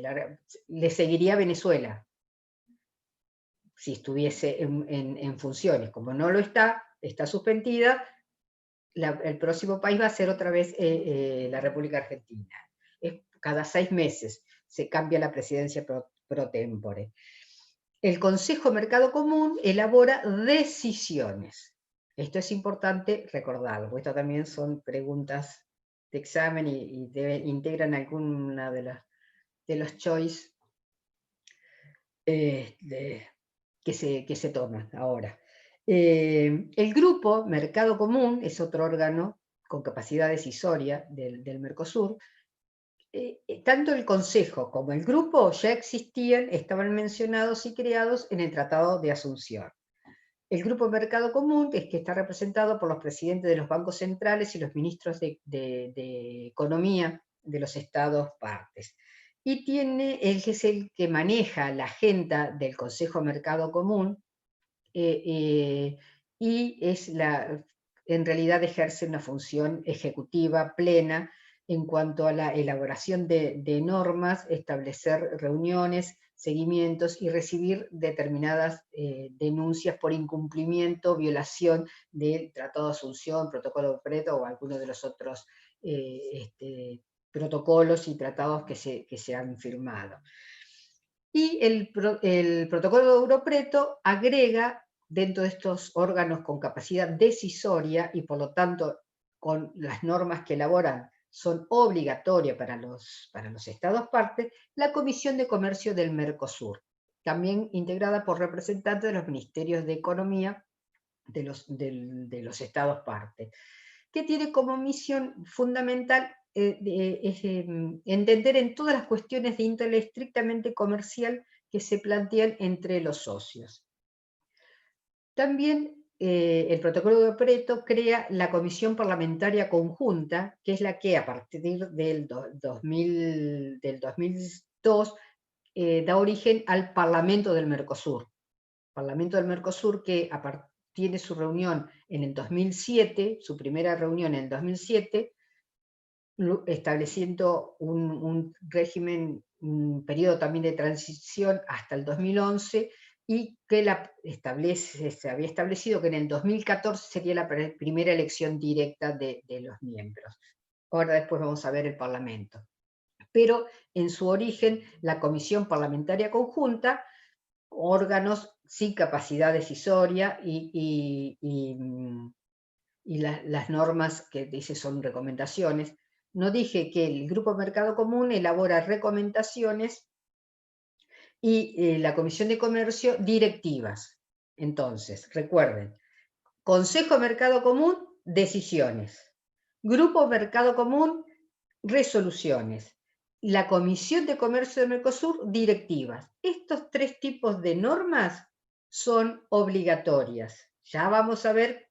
le seguiría Venezuela, si estuviese en funciones. Como no lo está suspendida, el próximo país va a ser otra vez la República Argentina. Cada 6 meses se cambia la presidencia pro tempore. El Consejo Mercado Común elabora decisiones. Esto es importante recordarlo, porque esto también son preguntas de examen y integran alguna de los choice que se toman ahora. El Grupo Mercado Común es otro órgano con capacidad decisoria del Mercosur, tanto el Consejo como el grupo ya existían, estaban mencionados y creados en el Tratado de Asunción. El Grupo Mercado Común es que está representado por los presidentes de los bancos centrales y los ministros de Economía de los estados partes. Y es el que maneja la agenda del Consejo Mercado Común y en realidad ejerce una función ejecutiva plena en cuanto a la elaboración de normas, establecer reuniones, seguimientos y recibir determinadas denuncias por incumplimiento, violación del Tratado de Asunción, Protocolo de Preto o alguno de los otros protocolos y tratados que se han firmado. Y el Protocolo de Europreto agrega dentro de estos órganos con capacidad decisoria y por lo tanto con las normas que elaboran son obligatorias para los estados partes, la Comisión de Comercio del Mercosur, también integrada por representantes de los ministerios de Economía de los estados partes, que tiene como misión fundamental entender en todas las cuestiones de índole estrictamente comercial que se plantean entre los socios. También el Protocolo de Preto crea la Comisión Parlamentaria Conjunta, que es la que a partir del 2002 da origen al Parlamento del Mercosur. Parlamento del Mercosur que tiene su reunión en el 2007, su primera reunión en el 2007, estableciendo un régimen, un periodo también de transición hasta el 2011, y que se había establecido que en el 2014 sería la primera elección directa de los miembros. Ahora después vamos a ver el Parlamento. Pero en su origen, la Comisión Parlamentaria Conjunta, órganos sin capacidad decisoria y las normas que dice son recomendaciones. No dije que el Grupo Mercado Común elabora recomendaciones y la Comisión de Comercio directivas. Entonces, recuerden, Consejo Mercado Común, decisiones. Grupo Mercado Común, resoluciones. La Comisión de Comercio de Mercosur, directivas. Estos tres tipos de normas son obligatorias. Ya vamos a ver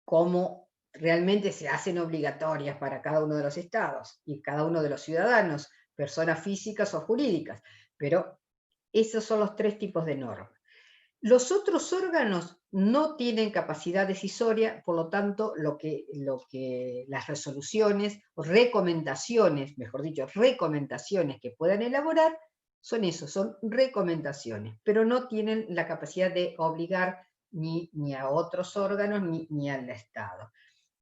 cómo realmente se hacen obligatorias para cada uno de los estados y cada uno de los ciudadanos, personas físicas o jurídicas, pero esos son los tres tipos de normas. Los otros órganos no tienen capacidad decisoria, por lo tanto, las resoluciones o recomendaciones, mejor dicho, recomendaciones que puedan elaborar, son recomendaciones, pero no tienen la capacidad de obligar ni a otros órganos ni al Estado.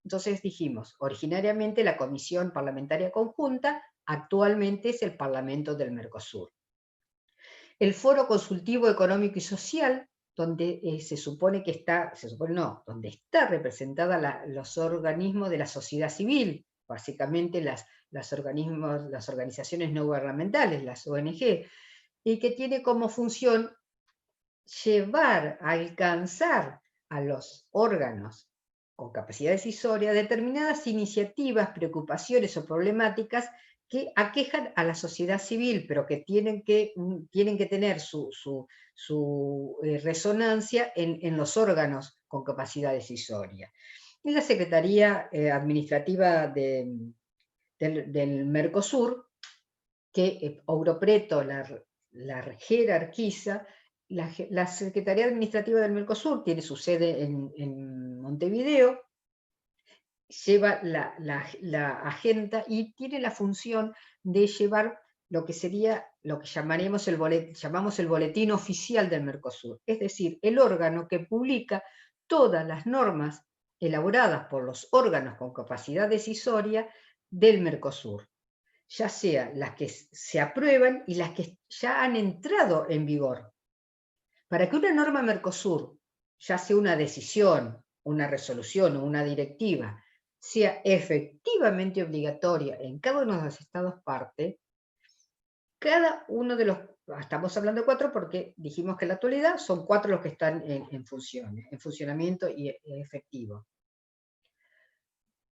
Entonces dijimos, originariamente la Comisión Parlamentaria Conjunta actualmente es el Parlamento del Mercosur. El Foro Consultivo Económico y Social, donde donde está representada los organismos de la sociedad civil, básicamente las organizaciones no gubernamentales, las ONG, y que tiene como función alcanzar a los órganos con capacidad decisoria determinadas iniciativas, preocupaciones o problemáticas que aquejan a la sociedad civil, pero que tienen que tener su resonancia en los órganos con capacidad decisoria. Y la Secretaría Administrativa del Mercosur, que Europreto la jerarquiza. La Secretaría Administrativa del Mercosur tiene su sede en Montevideo, lleva la agenda y tiene la función de llevar lo que llamamos el boletín oficial del Mercosur, es decir, el órgano que publica todas las normas elaboradas por los órganos con capacidad decisoria del Mercosur, ya sea las que se aprueban y las que ya han entrado en vigor. Para que una norma Mercosur, ya sea una decisión, una resolución o una directiva, sea efectivamente obligatoria en cada uno de los estados parte, cada uno de los, estamos hablando de 4 porque dijimos que en la actualidad son 4 los que están en funcionamiento y efectivo.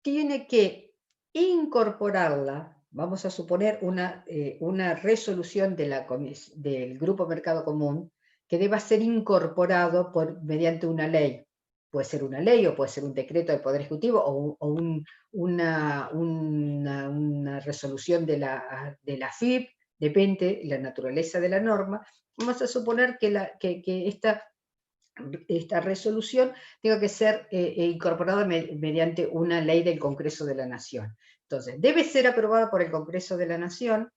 Tiene que incorporarla vamos a suponer una resolución del Grupo Mercado Común que deba ser incorporado mediante una ley. Puede ser una ley o puede ser un decreto del Poder Ejecutivo o una resolución de la AFIP, depende de la naturaleza de la norma. Vamos a suponer que esta resolución tenga que ser incorporada mediante una ley del Congreso de la Nación. Entonces, debe ser aprobada por el Congreso de la Nación,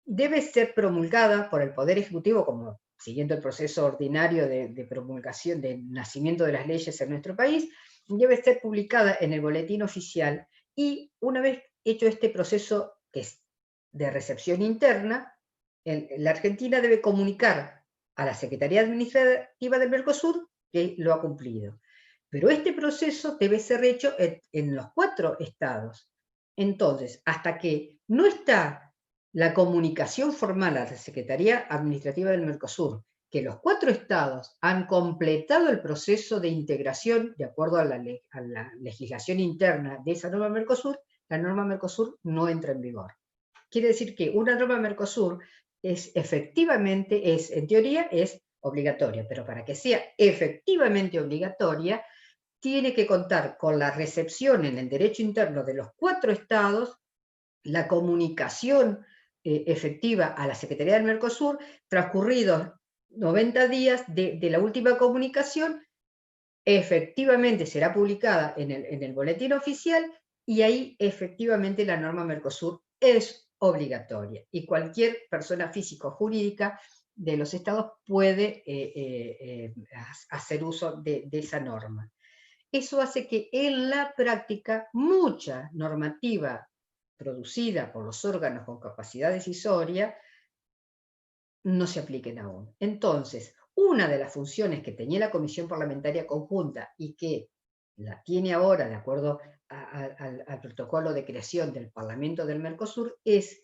debe ser promulgada por el Poder Ejecutivo, como siguiendo el proceso ordinario de promulgación, de nacimiento de las leyes en nuestro país, debe ser publicada en el Boletín Oficial, y una vez hecho este proceso que es de recepción interna, la Argentina debe comunicar a la Secretaría Administrativa del Mercosur que lo ha cumplido. Pero este proceso debe ser hecho en los 4 estados. Entonces, hasta que no está la comunicación formal a la Secretaría Administrativa del Mercosur, que los 4 estados han completado el proceso de integración de acuerdo a la legislación interna de esa norma Mercosur, la norma Mercosur no entra en vigor. Quiere decir que una norma Mercosur en teoría es obligatoria, pero para que sea efectivamente obligatoria, tiene que contar con la recepción en el derecho interno de los 4 estados, la comunicación efectiva a la Secretaría del Mercosur, transcurridos 90 días de la última comunicación, efectivamente será publicada en el boletín oficial, y ahí efectivamente la norma Mercosur es obligatoria, y cualquier persona física o jurídica de los estados puede hacer uso de esa norma. Eso hace que en la práctica mucha normativa producida por los órganos con capacidad decisoria no se apliquen aún. Entonces, una de las funciones que tenía la Comisión Parlamentaria Conjunta, y que la tiene ahora de acuerdo al protocolo de creación del Parlamento del Mercosur, es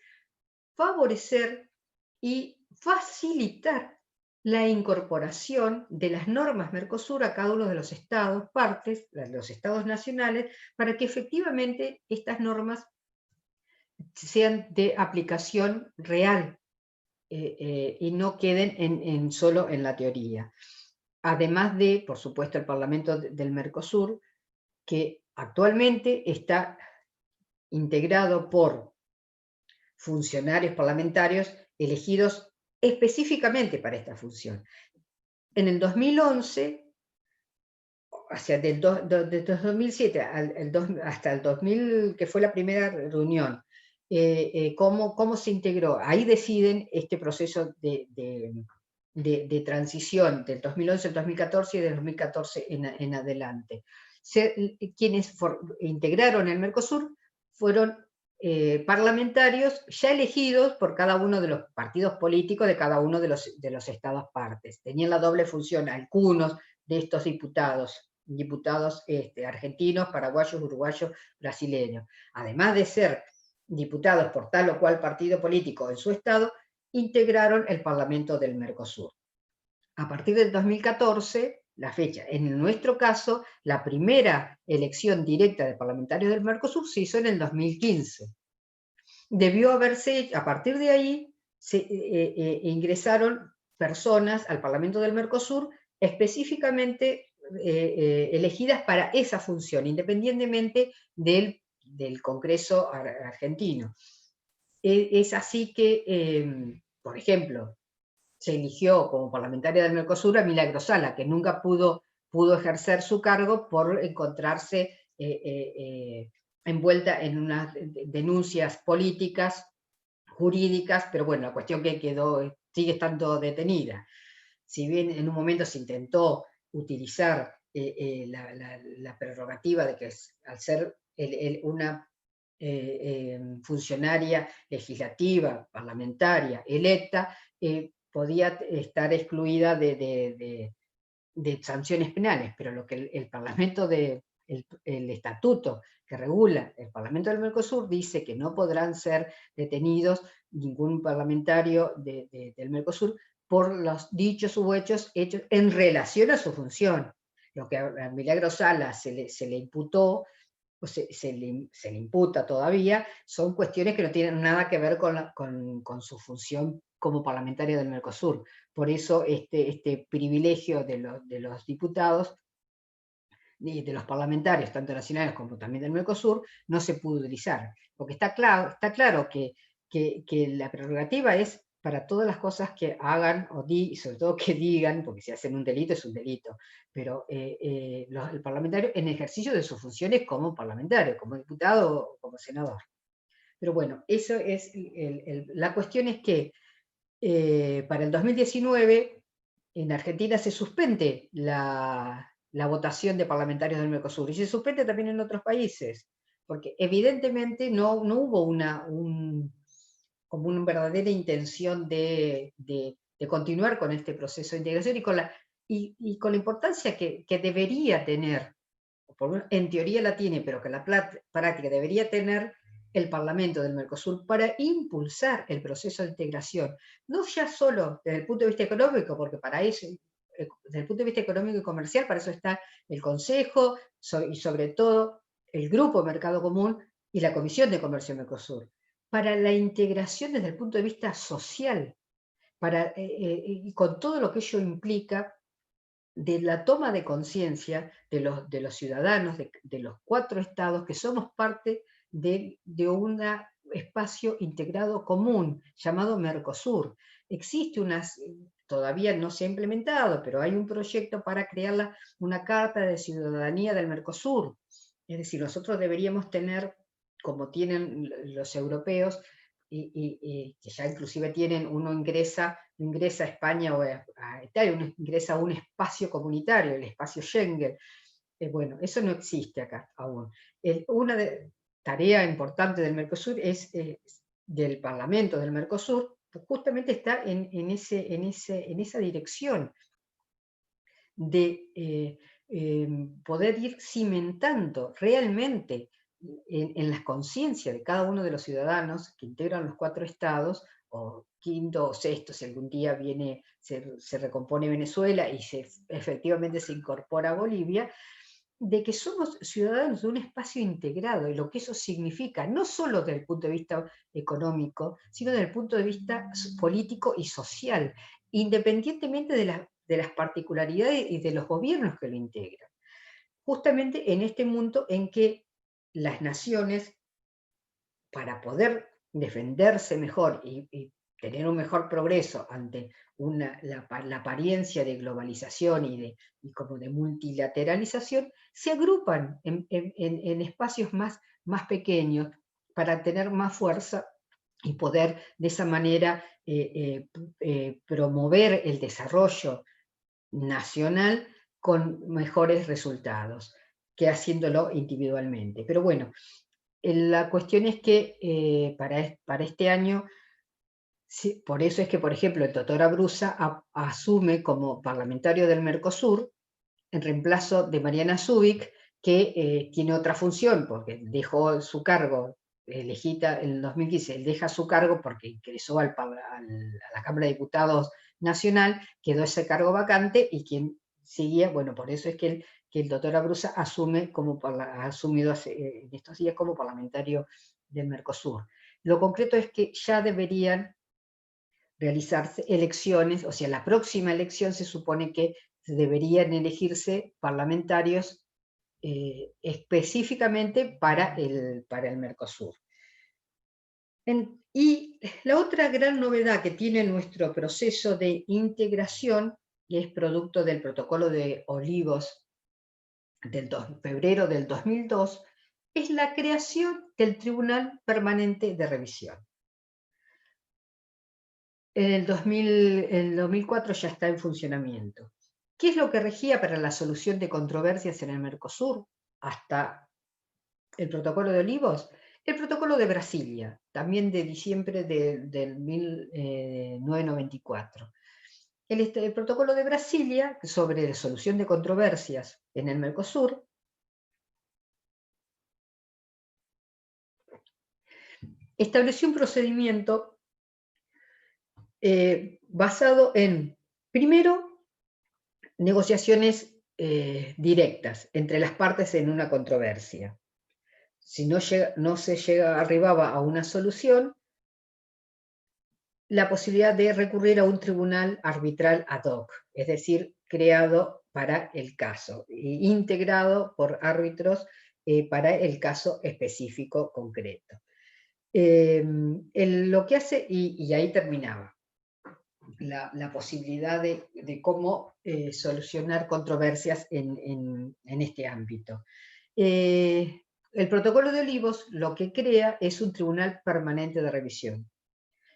favorecer y facilitar la incorporación de las normas Mercosur a cada uno de los estados, partes, de los estados nacionales, para que efectivamente estas normas sean de aplicación real y no queden solo en la teoría. Además de, por supuesto, el Parlamento del Mercosur, que actualmente está integrado por funcionarios parlamentarios elegidos específicamente para esta función. En el 2011, o sea, desde 2007 hasta el 2000, que fue la primera reunión, cómo se integró. Ahí deciden este proceso de transición del 2011 al 2014 y del 2014 en adelante. Quienes integraron el Mercosur fueron parlamentarios ya elegidos por cada uno de los partidos políticos de cada uno de los estados partes. Tenían la doble función algunos de estos diputados argentinos, paraguayos, uruguayos, brasileños. Además de ser diputados por tal o cual partido político en su estado, integraron el Parlamento del Mercosur. A partir del 2014, la fecha, en nuestro caso, la primera elección directa de parlamentarios del Mercosur se hizo en el 2015. Debió haberse, a partir de ahí, ingresaron personas al Parlamento del Mercosur específicamente elegidas para esa función, independientemente del Congreso argentino. Es así que, por ejemplo, se eligió como parlamentaria del Mercosur a Milagro Sala, que nunca pudo ejercer su cargo por encontrarse envuelta en unas denuncias políticas, jurídicas, pero bueno, la cuestión que sigue estando detenida. Si bien en un momento se intentó utilizar la prerrogativa de que al ser una funcionaria legislativa, parlamentaria, electa, podía estar excluida de sanciones penales, pero lo que el Parlamento el estatuto que regula el Parlamento del Mercosur dice que no podrán ser detenidos ningún parlamentario del Mercosur por los dichos u hechos en relación a su función. Lo que a Milagro Sala se le imputó o se le imputa todavía, son cuestiones que no tienen nada que ver con su función como parlamentaria del Mercosur. Por eso este privilegio de los diputados y de los parlamentarios, tanto nacionales como también del Mercosur, no se pudo utilizar. Porque está claro que la prerrogativa es para todas las cosas que hagan y sobre todo que digan, porque si hacen un delito es un delito, pero el parlamentario en ejercicio de sus funciones como parlamentario, como diputado o como senador. Pero bueno, eso es la cuestión es que para el 2019 en Argentina se suspende la votación de parlamentarios del Mercosur, y se suspende también en otros países, porque evidentemente no hubo como una verdadera intención de continuar con este proceso de integración y con la importancia que debería tener, por lo menos en teoría la tiene, pero que en la práctica debería tener el Parlamento del Mercosur para impulsar el proceso de integración, no ya solo desde el punto de vista económico, porque para eso, desde el punto de vista económico y comercial, para eso está el Consejo y sobre todo el Grupo Mercado Común y la Comisión de Comercio Mercosur, para la integración desde el punto de vista social, y con todo lo que ello implica de la toma de conciencia de los ciudadanos de los 4 estados que somos parte de un espacio integrado común llamado Mercosur. Existe todavía no se ha implementado, pero hay un proyecto para crear una carta de ciudadanía del Mercosur. Es decir, nosotros deberíamos tener, como tienen los europeos, y que ya inclusive tienen, uno ingresa a España o a Italia, uno ingresa a un espacio comunitario, el espacio Schengen. Bueno, eso no existe acá aún. Una tarea importante del Mercosur del Parlamento del Mercosur, justamente está en esa dirección de poder ir cimentando realmente en la conciencia de cada uno de los ciudadanos que integran los 4 estados, o quinto o sexto, si algún día se recompone Venezuela y efectivamente se incorpora a Bolivia, de que somos ciudadanos de un espacio integrado, y lo que eso significa, no solo desde el punto de vista económico, sino desde el punto de vista político y social, independientemente de las particularidades y de los gobiernos que lo integran. Justamente en este mundo en que las naciones, para poder defenderse mejor y tener un mejor progreso ante la apariencia de globalización y como de multilateralización, se agrupan en espacios más pequeños para tener más fuerza y poder de esa manera promover el desarrollo nacional con mejores resultados que haciéndolo individualmente. Pero bueno, la cuestión es que para este año, sí, por eso es que, por ejemplo, el doctor Abruzza asume como parlamentario del Mercosur en reemplazo de Mariana Zubik, que tiene otra función, porque dejó su cargo, elegida en el 2015, él deja su cargo porque ingresó a la Cámara de Diputados Nacional, quedó ese cargo vacante, y quien seguía, bueno, por eso es que el doctor Abruzza ha asumido en estos días como parlamentario del Mercosur. Lo concreto es que ya deberían realizarse elecciones, o sea, la próxima elección se supone que deberían elegirse parlamentarios específicamente para el Mercosur. Y la otra gran novedad que tiene nuestro proceso de integración, y es producto del Protocolo de Olivos del febrero del 2002, es la creación del Tribunal Permanente de Revisión. En el 2004 ya está en funcionamiento. ¿Qué es lo que regía para la solución de controversias en el Mercosur hasta el Protocolo de Olivos? El Protocolo de Brasilia, también de diciembre del 1994. El Protocolo de Brasilia sobre la solución de controversias en el Mercosur estableció un procedimiento basado en, primero, negociaciones directas entre las partes en una controversia. si no se arribaba a una solución, la posibilidad de recurrir a un tribunal arbitral ad hoc, es decir, creado para el caso, integrado por árbitros para el caso específico concreto. Lo que hace, y ahí terminaba, la posibilidad de cómo solucionar controversias en este ámbito. El protocolo de Olivos lo que crea es un tribunal permanente de revisión,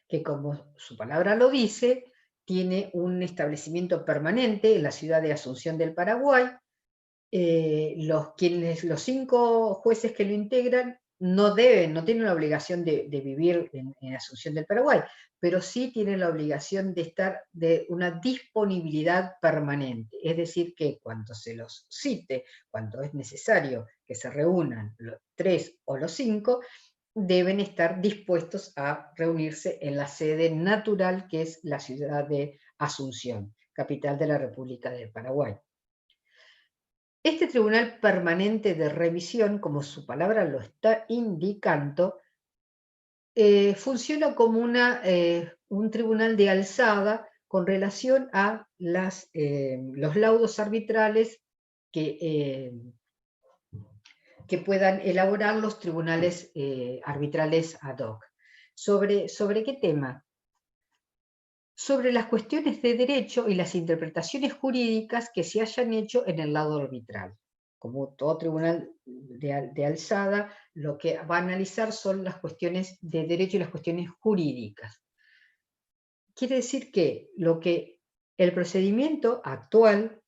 que como su palabra lo dice, tiene un establecimiento permanente en la ciudad de Asunción del Paraguay. Los 5 jueces que lo integran no tienen la obligación de vivir en Asunción del Paraguay, pero sí tienen la obligación de estar de una disponibilidad permanente, es decir, que cuando se los cite, cuando es necesario que se reúnan los 3 o los 5, deben estar dispuestos a reunirse en la sede natural que es la ciudad de Asunción, capital de la República del Paraguay. Este tribunal permanente de revisión, como su palabra lo está indicando, funciona como un tribunal de alzada con relación a los laudos arbitrales que puedan elaborar los tribunales arbitrales ad hoc. ¿Sobre qué tema? Sobre las cuestiones de derecho y las interpretaciones jurídicas que se hayan hecho en el lado arbitral. Como todo tribunal de alzada, lo que va a analizar son las cuestiones de derecho y las cuestiones jurídicas. Quiere decir que el procedimiento actual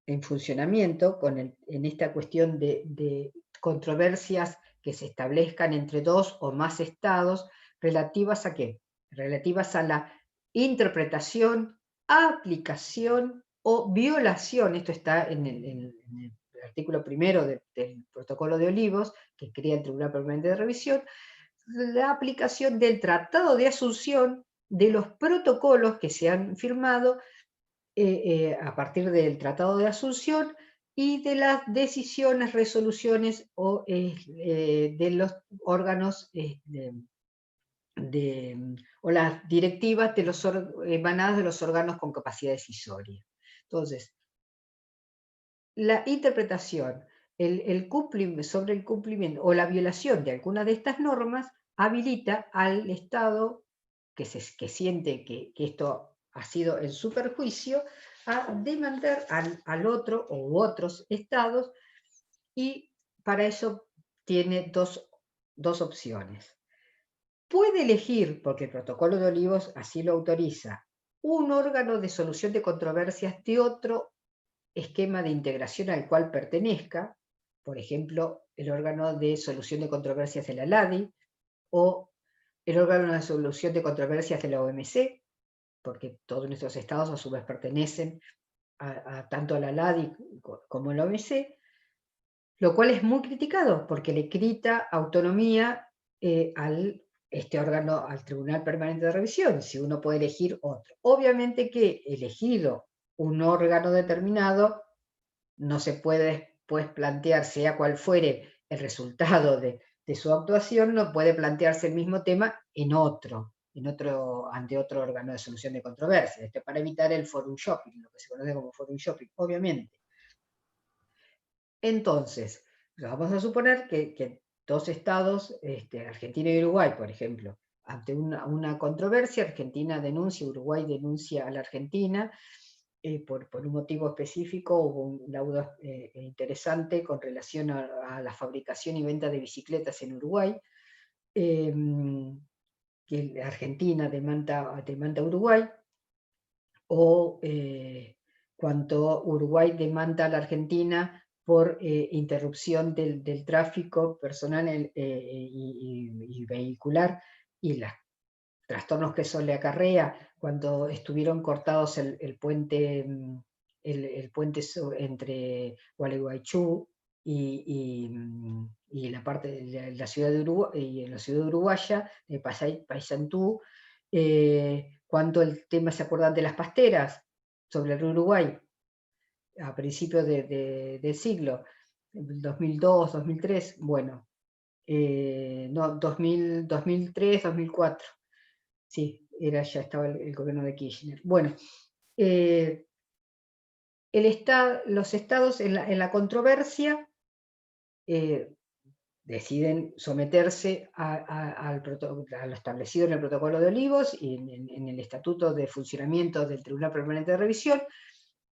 en funcionamiento, en esta cuestión de controversias que se establezcan entre 2 o más estados, ¿relativas a qué? Relativas a la interpretación, aplicación o violación, esto está en el artículo 1 del protocolo de Olivos, que crea el Tribunal Permanente de Revisión, la aplicación del Tratado de Asunción, de los protocolos que se han firmado a partir del Tratado de Asunción y de las decisiones, resoluciones o de los órganos o las directivas emanadas de los órganos con capacidad decisoria. Entonces, la interpretación, sobre el cumplimiento o la violación de alguna de estas normas habilita al Estado que siente que esto ha sido en su perjuicio a demandar al otro u otros estados, y para eso tiene dos opciones. Puede elegir, porque el protocolo de Olivos así lo autoriza, un órgano de solución de controversias de otro esquema de integración al cual pertenezca, por ejemplo, el órgano de solución de controversias de la LADI, o el órgano de solución de controversias de la OMC, porque todos nuestros estados a su vez pertenecen tanto a la LADI como a la OMC, lo cual es muy criticado, porque le quita autonomía este órgano, al Tribunal Permanente de Revisión, si uno puede elegir otro. Obviamente que elegido un órgano determinado, no se puede pues plantear, sea cual fuere el resultado de su actuación, no puede plantearse el mismo tema ante otro órgano de solución de controversias. Esto es para evitar el forum shopping, lo que se conoce como forum shopping, obviamente. Entonces, vamos a suponer que 2 estados, Argentina y Uruguay, por ejemplo, ante una controversia, Argentina denuncia, Uruguay denuncia a la Argentina, por un motivo específico. Hubo un laudo interesante con relación a la fabricación y venta de bicicletas en Uruguay, que Argentina demanda a Uruguay, o cuando Uruguay demanda a la Argentina por interrupción del tráfico personal y vehicular, y los trastornos que eso le acarrea, cuando estuvieron cortados el puente entre Gualeguaychú y la parte de la ciudad de Uruguay, y en la ciudad uruguaya de Paysandú, cuando el tema, ¿se acuerdan de las pasteras sobre el río Uruguay? A principios del siglo, 2002, 2003, bueno, no, 2003, 2004. Sí, ya estaba el gobierno de Kirchner. Bueno, los estados en la controversia deciden someterse a lo establecido en el Protocolo de Olivos y en el Estatuto de Funcionamiento del Tribunal Permanente de Revisión.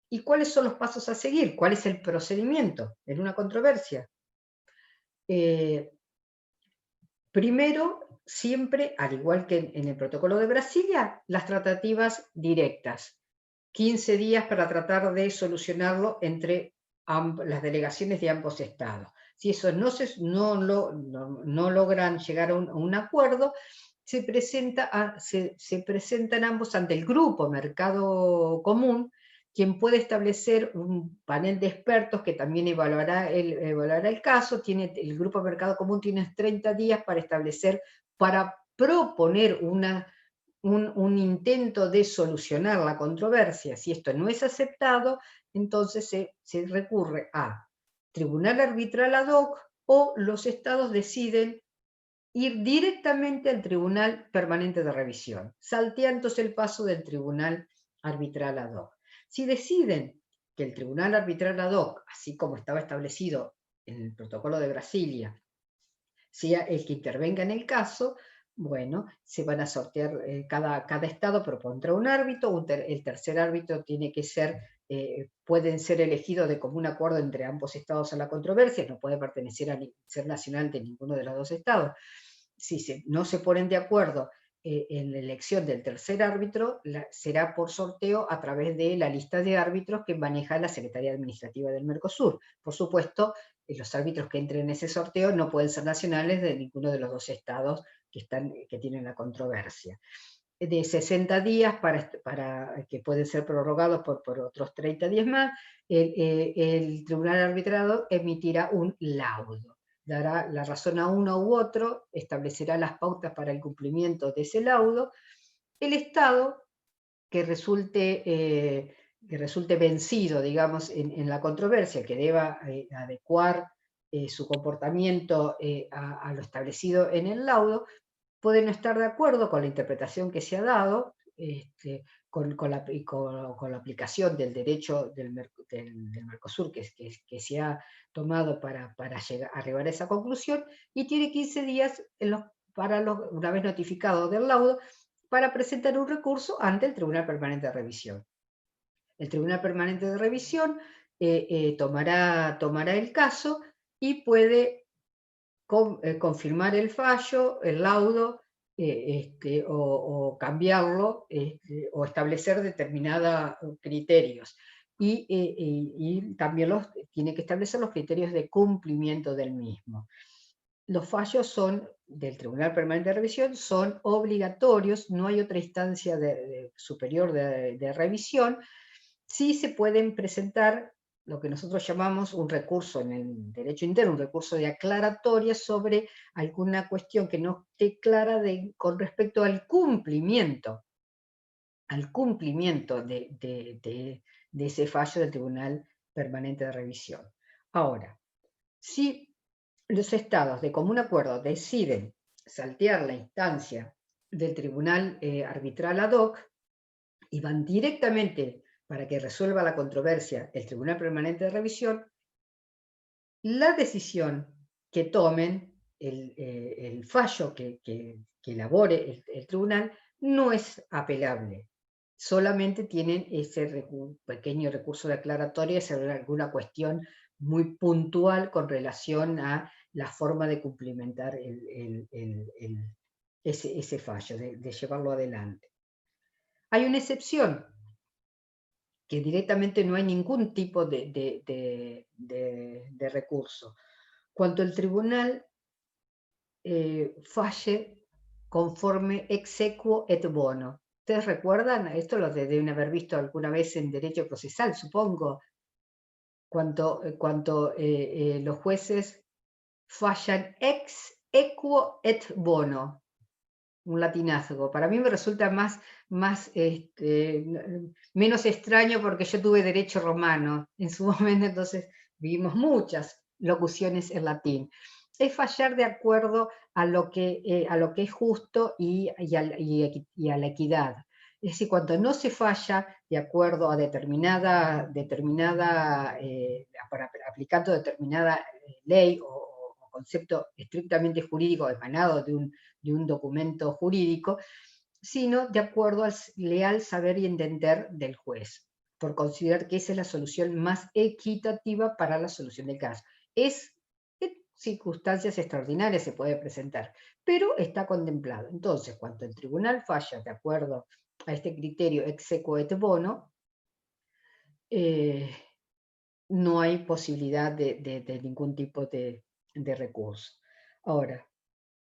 ¿Y cuáles son los pasos a seguir? ¿Cuál es el procedimiento en una controversia? Primero, siempre, al igual que en el Protocolo de Brasilia, las tratativas directas. 15 días para tratar de solucionarlo entre las delegaciones de ambos estados. Si eso no logran llegar a un acuerdo, se presentan ambos ante el grupo Mercado Común, quien puede establecer un panel de expertos que también evaluará el caso. El grupo Mercado Común tiene 30 días para proponer un intento de solucionar la controversia. Si esto no es aceptado, entonces se recurre a tribunal arbitral ad hoc, o los estados deciden ir directamente al tribunal permanente de revisión, salteándose el paso del tribunal arbitral ad hoc. Si deciden que el tribunal arbitral ad hoc, así como estaba establecido en el Protocolo de Brasilia, sea el que intervenga en el caso, bueno, se van a sortear, cada estado propondrá un árbitro, el tercer árbitro tiene que ser, pueden ser elegidos de común acuerdo entre ambos estados a la controversia, no puede pertenecer a ser nacional de ninguno de los dos estados. Si no se ponen de acuerdo en la elección del tercer árbitro, será por sorteo a través de la lista de árbitros que maneja la Secretaría Administrativa del Mercosur. Por supuesto, los árbitros que entren en ese sorteo no pueden ser nacionales de ninguno de los dos estados que tienen la controversia. De 60 días que pueden ser prorrogados por otros 30 días más, el tribunal arbitrado emitirá un laudo. Dará la razón a uno u otro, establecerá las pautas para el cumplimiento de ese laudo. El Estado que resulte vencido, digamos, en la controversia, que deba adecuar su comportamiento a lo establecido en el laudo, puede no estar de acuerdo con la interpretación que se ha dado, con la aplicación del derecho del Mercosur que se ha tomado para arribar a esa conclusión, y tiene 15 días una vez notificado del laudo, para presentar un recurso ante el Tribunal Permanente de Revisión. El Tribunal Permanente de Revisión tomará el caso y puede confirmar el fallo, el laudo, o cambiarlo, o establecer determinados criterios. Y también tiene que establecer los criterios de cumplimiento del mismo. Los fallos del Tribunal Permanente de Revisión son obligatorios, no hay otra instancia superior de revisión. Sí se pueden presentar lo que nosotros llamamos un recurso en el derecho interno, un recurso de aclaratoria sobre alguna cuestión que no esté clara con respecto al cumplimiento de ese fallo del Tribunal Permanente de Revisión. Ahora, si los estados de común acuerdo deciden saltear la instancia del tribunal arbitral ad hoc y van directamente para que resuelva la controversia el Tribunal Permanente de Revisión, la decisión que tomen, el fallo que elabore el tribunal, no es apelable. Solamente tienen ese pequeño recurso de aclaratoria sobre alguna cuestión muy puntual con relación a la forma de cumplimentar ese fallo, de llevarlo adelante. Hay una excepción, que directamente no hay ningún tipo de recurso. Cuando el tribunal falle conforme ex equo et bono. ¿Ustedes recuerdan? Esto lo deben haber visto alguna vez en derecho procesal, supongo. Cuando los jueces fallan ex equo et bono. Un latinazgo. Para mí me resulta menos extraño, porque yo tuve derecho romano en su momento, entonces vivimos muchas locuciones en latín. es fallar de acuerdo a lo que es justo y a la equidad. Es decir, cuando no se falla de acuerdo a aplicando determinada ley o concepto estrictamente jurídico emanado de un documento jurídico, sino de acuerdo al leal saber y entender del juez, por considerar que esa es la solución más equitativa para la solución del caso. En circunstancias extraordinarias se puede presentar, pero está contemplado. Entonces, cuando el tribunal falla de acuerdo a este criterio ex aequo et bono, no hay posibilidad de ningún tipo de recurso. Ahora,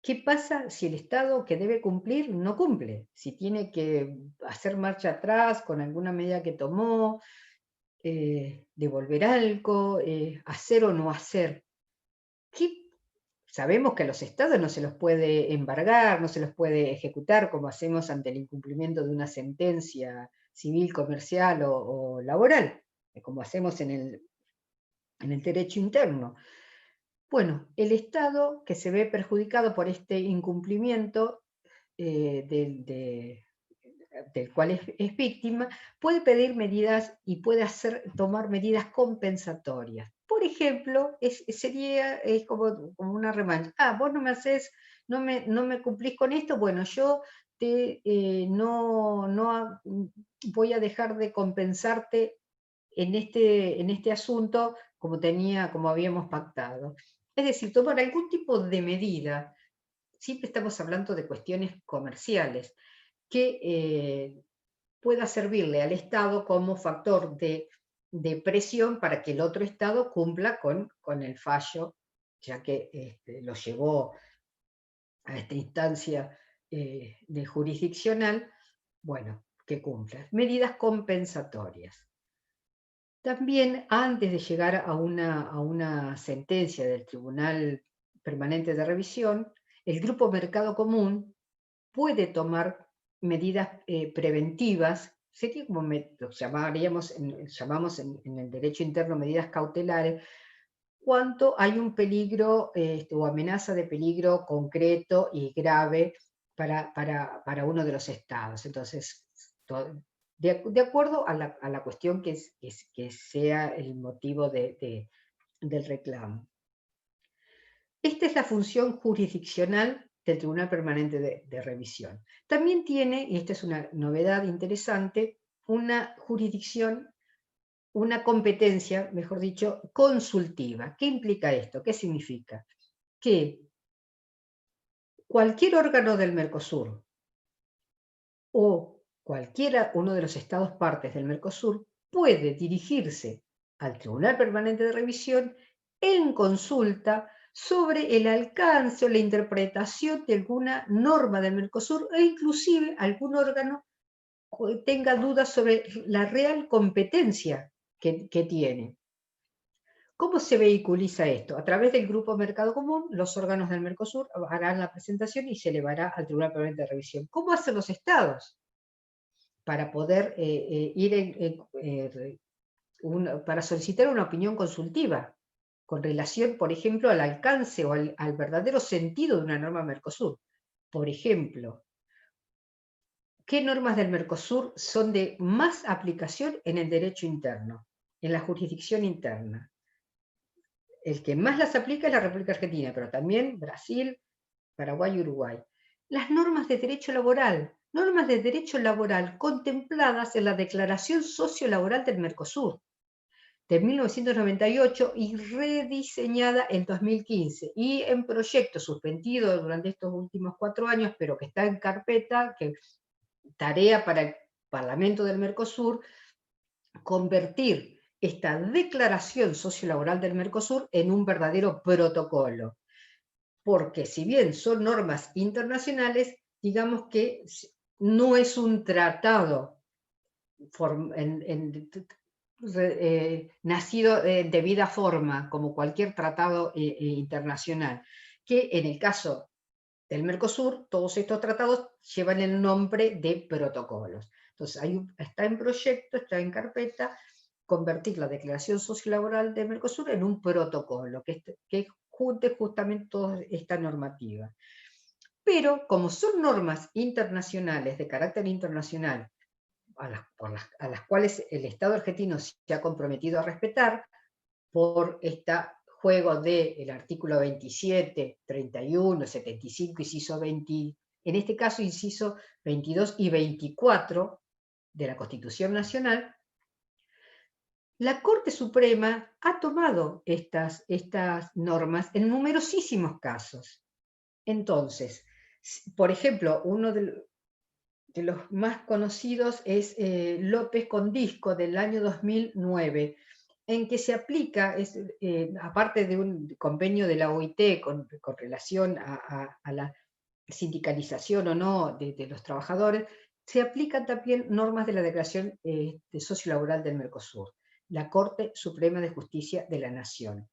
¿qué pasa si el Estado que debe cumplir no cumple? Si tiene que hacer marcha atrás con alguna medida que tomó, devolver algo, hacer o no hacer. Sabemos que a los Estados no se los puede embargar, no se los puede ejecutar como hacemos ante el incumplimiento de una sentencia civil, comercial o laboral, como hacemos en el derecho interno. Bueno, el Estado que se ve perjudicado por este incumplimiento del cual es víctima, puede pedir medidas y puede tomar medidas compensatorias. Por ejemplo, es como una revancha. Vos no me haces, no me cumplís con esto, bueno, yo no voy a dejar de compensarte en este asunto como habíamos pactado. Es decir, tomar algún tipo de medida, siempre estamos hablando de cuestiones comerciales, que pueda servirle al Estado como factor de presión para que el otro Estado cumpla con el fallo, ya que lo llevó a esta instancia de jurisdiccional, bueno, que cumpla. Medidas compensatorias. También, antes de llegar a una sentencia del Tribunal Permanente de Revisión, el Grupo Mercado Común puede tomar medidas preventivas, sería como llamamos en el derecho interno medidas cautelares, cuando hay un peligro o amenaza de peligro concreto y grave para uno de los estados. Entonces, de acuerdo a la cuestión que sea el motivo del reclamo. Esta es la función jurisdiccional del Tribunal Permanente de Revisión. También tiene, y esta es una novedad interesante, una jurisdicción, una competencia, mejor dicho, consultiva. ¿Qué implica esto? ¿Qué significa? Que cualquier órgano del Mercosur o uno de los estados partes del Mercosur puede dirigirse al Tribunal Permanente de Revisión en consulta sobre el alcance o la interpretación de alguna norma del Mercosur e inclusive algún órgano que tenga dudas sobre la real competencia que tiene. ¿Cómo se vehiculiza esto? A través del Grupo Mercado Común, los órganos del Mercosur harán la presentación y se elevará al Tribunal Permanente de Revisión. ¿Cómo hacen los estados para poder para solicitar una opinión consultiva con relación, por ejemplo, al alcance o al verdadero sentido de una norma Mercosur? Por ejemplo, ¿qué normas del Mercosur son de más aplicación en el derecho interno, en la jurisdicción interna? El que más las aplica es la República Argentina, pero también Brasil, Paraguay y Uruguay. Las normas de derecho laboral contempladas en la Declaración Sociolaboral del Mercosur de 1998 y rediseñada en 2015, y en proyecto suspendido durante estos últimos 4 años, pero que está en carpeta, tarea para el Parlamento del Mercosur, convertir esta Declaración Sociolaboral del Mercosur en un verdadero protocolo. Porque si bien son normas internacionales, digamos que no es un tratado nacido de debida forma, como cualquier tratado internacional, que en el caso del Mercosur, todos estos tratados llevan el nombre de protocolos. Entonces, está en proyecto, está en carpeta, convertir la Declaración Sociolaboral del Mercosur en un protocolo, que junte justamente toda esta normativa. Pero como son normas internacionales, de carácter internacional, a las cuales el Estado argentino se ha comprometido a respetar, por este juego del artículo 27, 31, 75, inciso 20, en este caso inciso 22 y 24 de la Constitución Nacional, la Corte Suprema ha tomado estas normas en numerosísimos casos. Entonces, por ejemplo, uno de los más conocidos es López Condisco, del año 2009, en que se aplica, aparte de un convenio de la OIT con relación a la sindicalización o no de los trabajadores, se aplican también normas de la Declaración Sociolaboral del Mercosur, la Corte Suprema de Justicia de la Nación.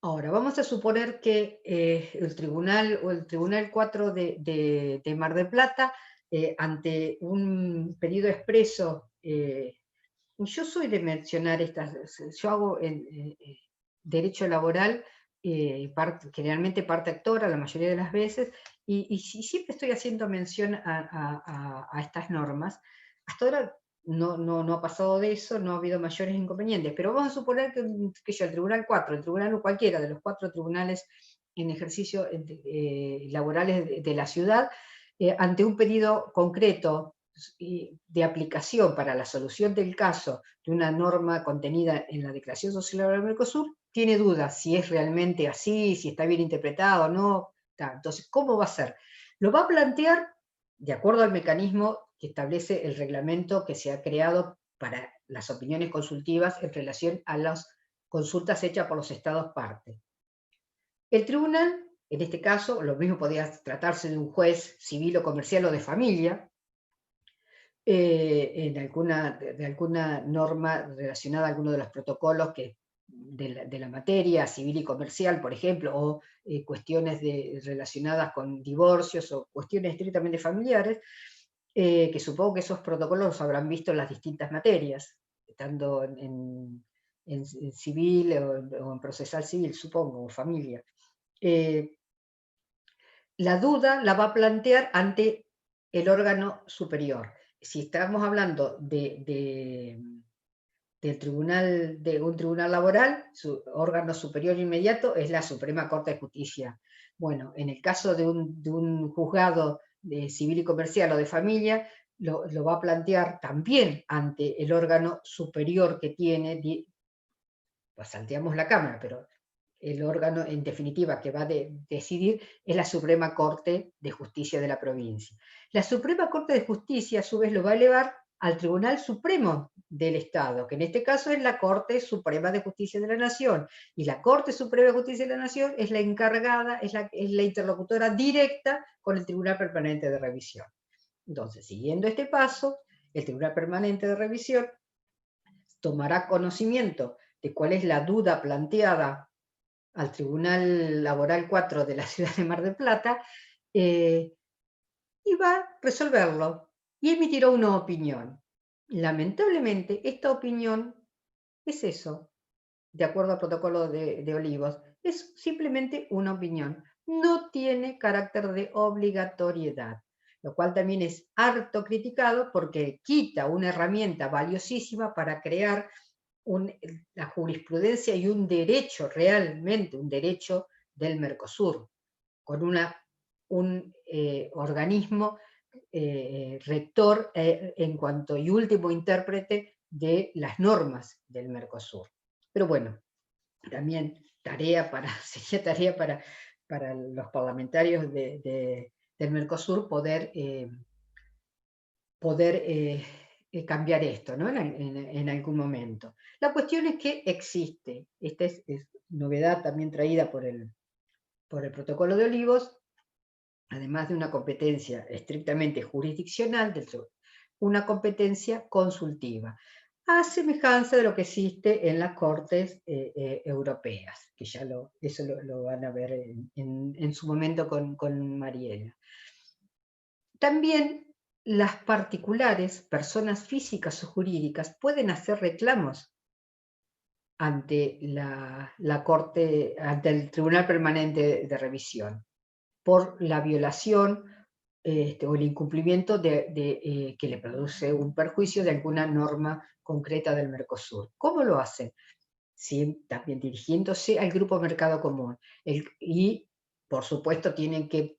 Ahora, vamos a suponer que el Tribunal 4 de Mar del Plata, ante un pedido expreso, yo soy de mencionar yo hago derecho laboral, generalmente parte actora la mayoría de las veces, y siempre estoy haciendo mención a estas normas. Hasta ahora no ha pasado de eso, no ha habido mayores inconvenientes, pero vamos a suponer que el Tribunal 4, el Tribunal o cualquiera de los 4 tribunales en ejercicio laborales de la ciudad, ante un pedido concreto de aplicación para la solución del caso de una norma contenida en la Declaración Social del Mercosur, tiene dudas si es realmente así, si está bien interpretado o no. Entonces, ¿cómo va a ser? Lo va a plantear de acuerdo al mecanismo que establece el reglamento que se ha creado para las opiniones consultivas en relación a las consultas hechas por los estados parte. El tribunal, en este caso, lo mismo podría tratarse de un juez civil o comercial o de familia, de alguna norma relacionada a alguno de los protocolos de la materia civil y comercial, por ejemplo, o cuestiones relacionadas con divorcios o cuestiones estrictamente familiares, que supongo que esos protocolos los habrán visto en las distintas materias, estando en civil o en procesal civil, supongo, o familia. La duda la va a plantear ante el órgano superior. Si estamos hablando de un tribunal laboral, su órgano superior inmediato es la Suprema Corte de Justicia. Bueno, en el caso de un juzgado de civil y comercial o de familia, lo va a plantear también ante el órgano superior que tiene, pues salteamos la Cámara, pero el órgano en definitiva que va a decidir es la Suprema Corte de Justicia de la provincia. La Suprema Corte de Justicia a su vez lo va a elevar al Tribunal Supremo del Estado, que en este caso es la Corte Suprema de Justicia de la Nación, y la Corte Suprema de Justicia de la Nación es la encargada, es la interlocutora directa con el Tribunal Permanente de Revisión. Entonces, siguiendo este paso, el Tribunal Permanente de Revisión tomará conocimiento de cuál es la duda planteada al Tribunal Laboral 4 de la ciudad de Mar del Plata, y va a resolverlo, y emitirá una opinión. Lamentablemente, esta opinión es eso, de acuerdo al protocolo de Olivos, es simplemente una opinión, no tiene carácter de obligatoriedad, lo cual también es harto criticado porque quita una herramienta valiosísima para crear la jurisprudencia y un derecho, realmente un derecho del Mercosur, con un organismo rector en cuanto y último intérprete de las normas del Mercosur. Pero bueno, también sería tarea para los parlamentarios del Mercosur poder cambiar esto, ¿no? en algún momento. La cuestión es que existe, esta es novedad también traída por el protocolo de Olivos, además de una competencia estrictamente jurisdiccional, una competencia consultiva, a semejanza de lo que existe en las Cortes europeas, que ya eso lo van a ver en su momento con Mariela. También las particulares, personas físicas o jurídicas, pueden hacer reclamos ante la Corte, ante el Tribunal Permanente de Revisión, por la violación o el incumplimiento que le produce un perjuicio de alguna norma concreta del Mercosur. ¿Cómo lo hacen? Sí, también dirigiéndose al Grupo Mercado Común. Y, por supuesto, tienen que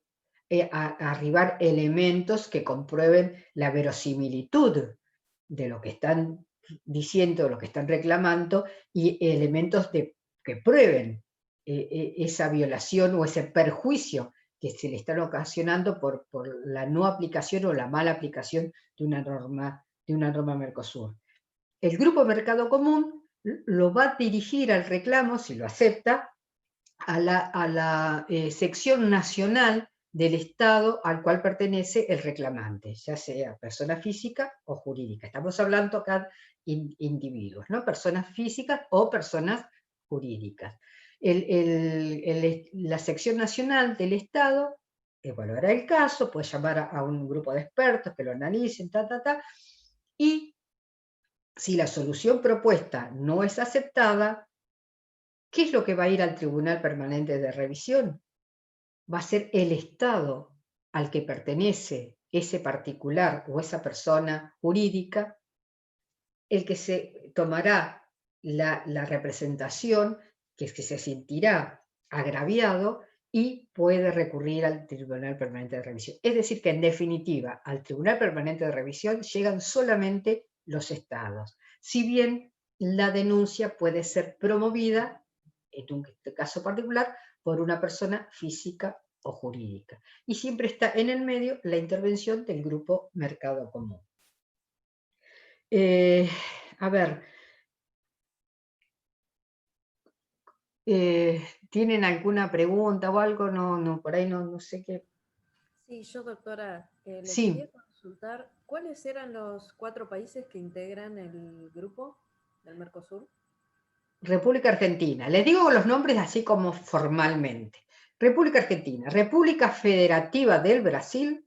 arribar elementos que comprueben la verosimilitud de lo que están diciendo, lo que están reclamando, y elementos que prueben esa violación o ese perjuicio que se le están ocasionando por la no aplicación o la mala aplicación de una norma Mercosur. El Grupo Mercado Común lo va a dirigir al reclamo, si lo acepta, a la sección nacional del Estado al cual pertenece el reclamante, ya sea persona física o jurídica. Estamos hablando acá de individuos, ¿no? Personas físicas o personas jurídicas. La sección nacional del Estado evaluará el caso, puede llamar a un grupo de expertos que lo analicen, y si la solución propuesta no es aceptada, ¿qué es lo que va a ir al Tribunal Permanente de Revisión? Va a ser el Estado al que pertenece ese particular o esa persona jurídica el que se tomará la representación, que es que se sentirá agraviado y puede recurrir al Tribunal Permanente de Revisión. Es decir, que en definitiva, al Tribunal Permanente de Revisión llegan solamente los estados. Si bien la denuncia puede ser promovida, en un caso particular, por una persona física o jurídica. Y siempre está en el medio la intervención del Grupo Mercado Común. A ver, ¿tienen alguna pregunta o algo? No, por ahí no sé qué. Sí, yo, doctora, le Sí. quería consultar cuáles eran los 4 países que integran el grupo del Mercosur. República Argentina. Les digo los nombres así como formalmente. República Argentina, República Federativa del Brasil,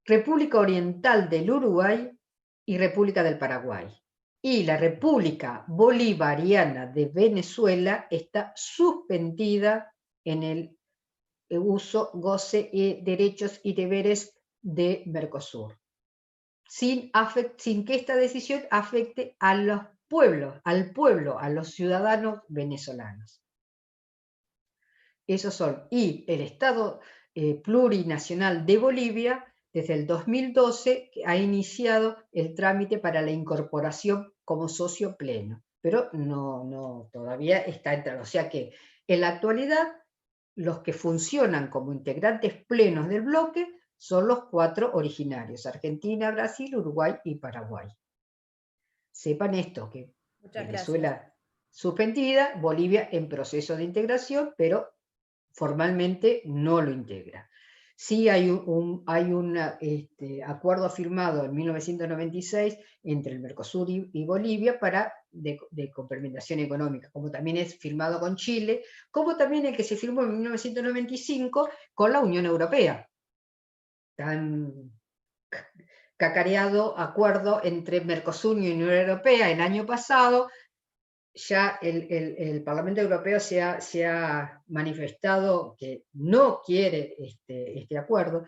República Oriental del Uruguay y República del Paraguay. Y la República Bolivariana de Venezuela está suspendida en el uso, goce y derechos y deberes de Mercosur, sin que esta decisión afecte a los pueblos, al pueblo, a los ciudadanos venezolanos. Esos son. Y el Estado plurinacional de Bolivia, desde el 2012, ha iniciado el trámite para la incorporación como socio pleno, pero no todavía está entrando. O sea que en la actualidad los que funcionan como integrantes plenos del bloque son los 4 originarios: Argentina, Brasil, Uruguay y Paraguay. Sepan esto, que Muchas Venezuela gracias. suspendida, Bolivia en proceso de integración, pero formalmente no lo integra. Sí hay un acuerdo firmado en 1996 entre el Mercosur y Bolivia de complementación económica, como también es firmado con Chile, como también el que se firmó en 1995 con la Unión Europea. Tan cacareado acuerdo entre Mercosur y Unión Europea el año pasado. Ya el Parlamento Europeo se ha manifestado que no quiere este acuerdo.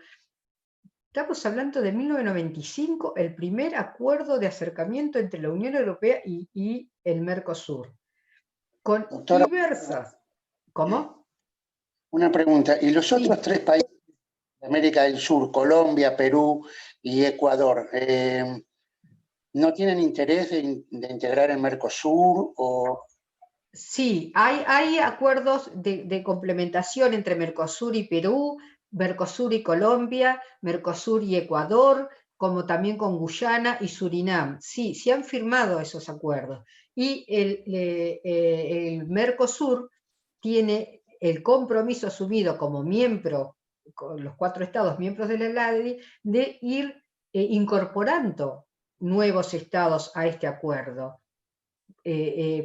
Estamos hablando de 1995, el primer acuerdo de acercamiento entre la Unión Europea y el Mercosur, con Doctora, diversas... ¿Cómo? Una pregunta. ¿Y los otros Sí. 3 países de América del Sur, Colombia, Perú y Ecuador, no tienen interés de integrar el Mercosur? Sí, hay acuerdos de complementación entre Mercosur y Perú, Mercosur y Colombia, Mercosur y Ecuador, como también con Guyana y Surinam. Sí, se han firmado esos acuerdos. Y el Mercosur tiene el compromiso asumido como miembro, con los 4 estados miembros de la LADI, de ir incorporando nuevos estados a este acuerdo.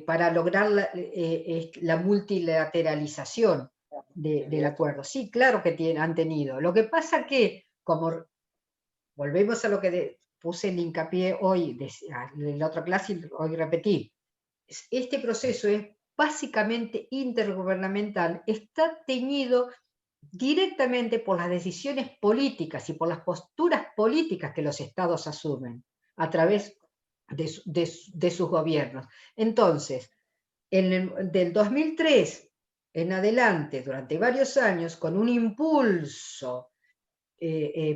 Para lograr la multilateralización del acuerdo. Sí, claro que han tenido. Lo que pasa que, como volvemos a lo que puse el hincapié hoy, en la otra clase, y hoy repetí, este proceso es básicamente intergubernamental, está teñido directamente por las decisiones políticas y por las posturas políticas que los estados asumen a través de sus gobiernos. Entonces, del 2003 en adelante, durante varios años, con un impulso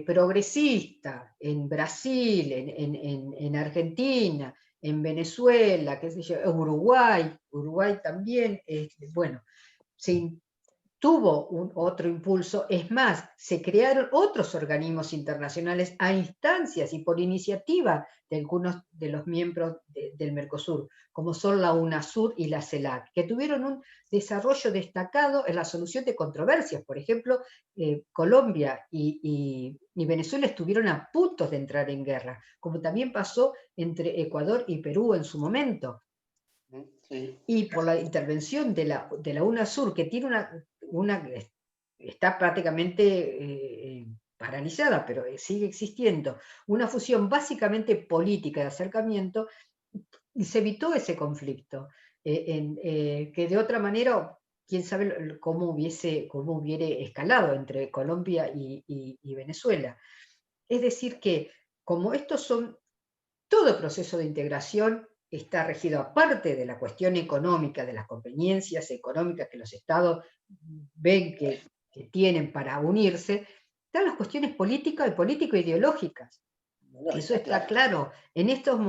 progresista en Brasil, en Argentina, en Venezuela, qué sé yo, Uruguay también, bueno, tuvo otro impulso, es más, se crearon otros organismos internacionales a instancias y por iniciativa de algunos de los miembros del Mercosur, como son la UNASUR y la CELAC, que tuvieron un desarrollo destacado en la solución de controversias. Por ejemplo, Colombia y Venezuela estuvieron a punto de entrar en guerra, como también pasó entre Ecuador y Perú en su momento. Sí. Y por la intervención de la UNASUR, que tiene está prácticamente paralizada, pero sigue existiendo, una fusión básicamente política de acercamiento, y se evitó ese conflicto, que de otra manera, quién sabe cómo hubiera escalado entre Colombia y Venezuela. Es decir que, como estos son, todo proceso de integración está regido, aparte de la cuestión económica, de las conveniencias económicas que los estados ven que tienen para unirse, están las cuestiones políticas y político-ideológicas. Eso está claro. En estos,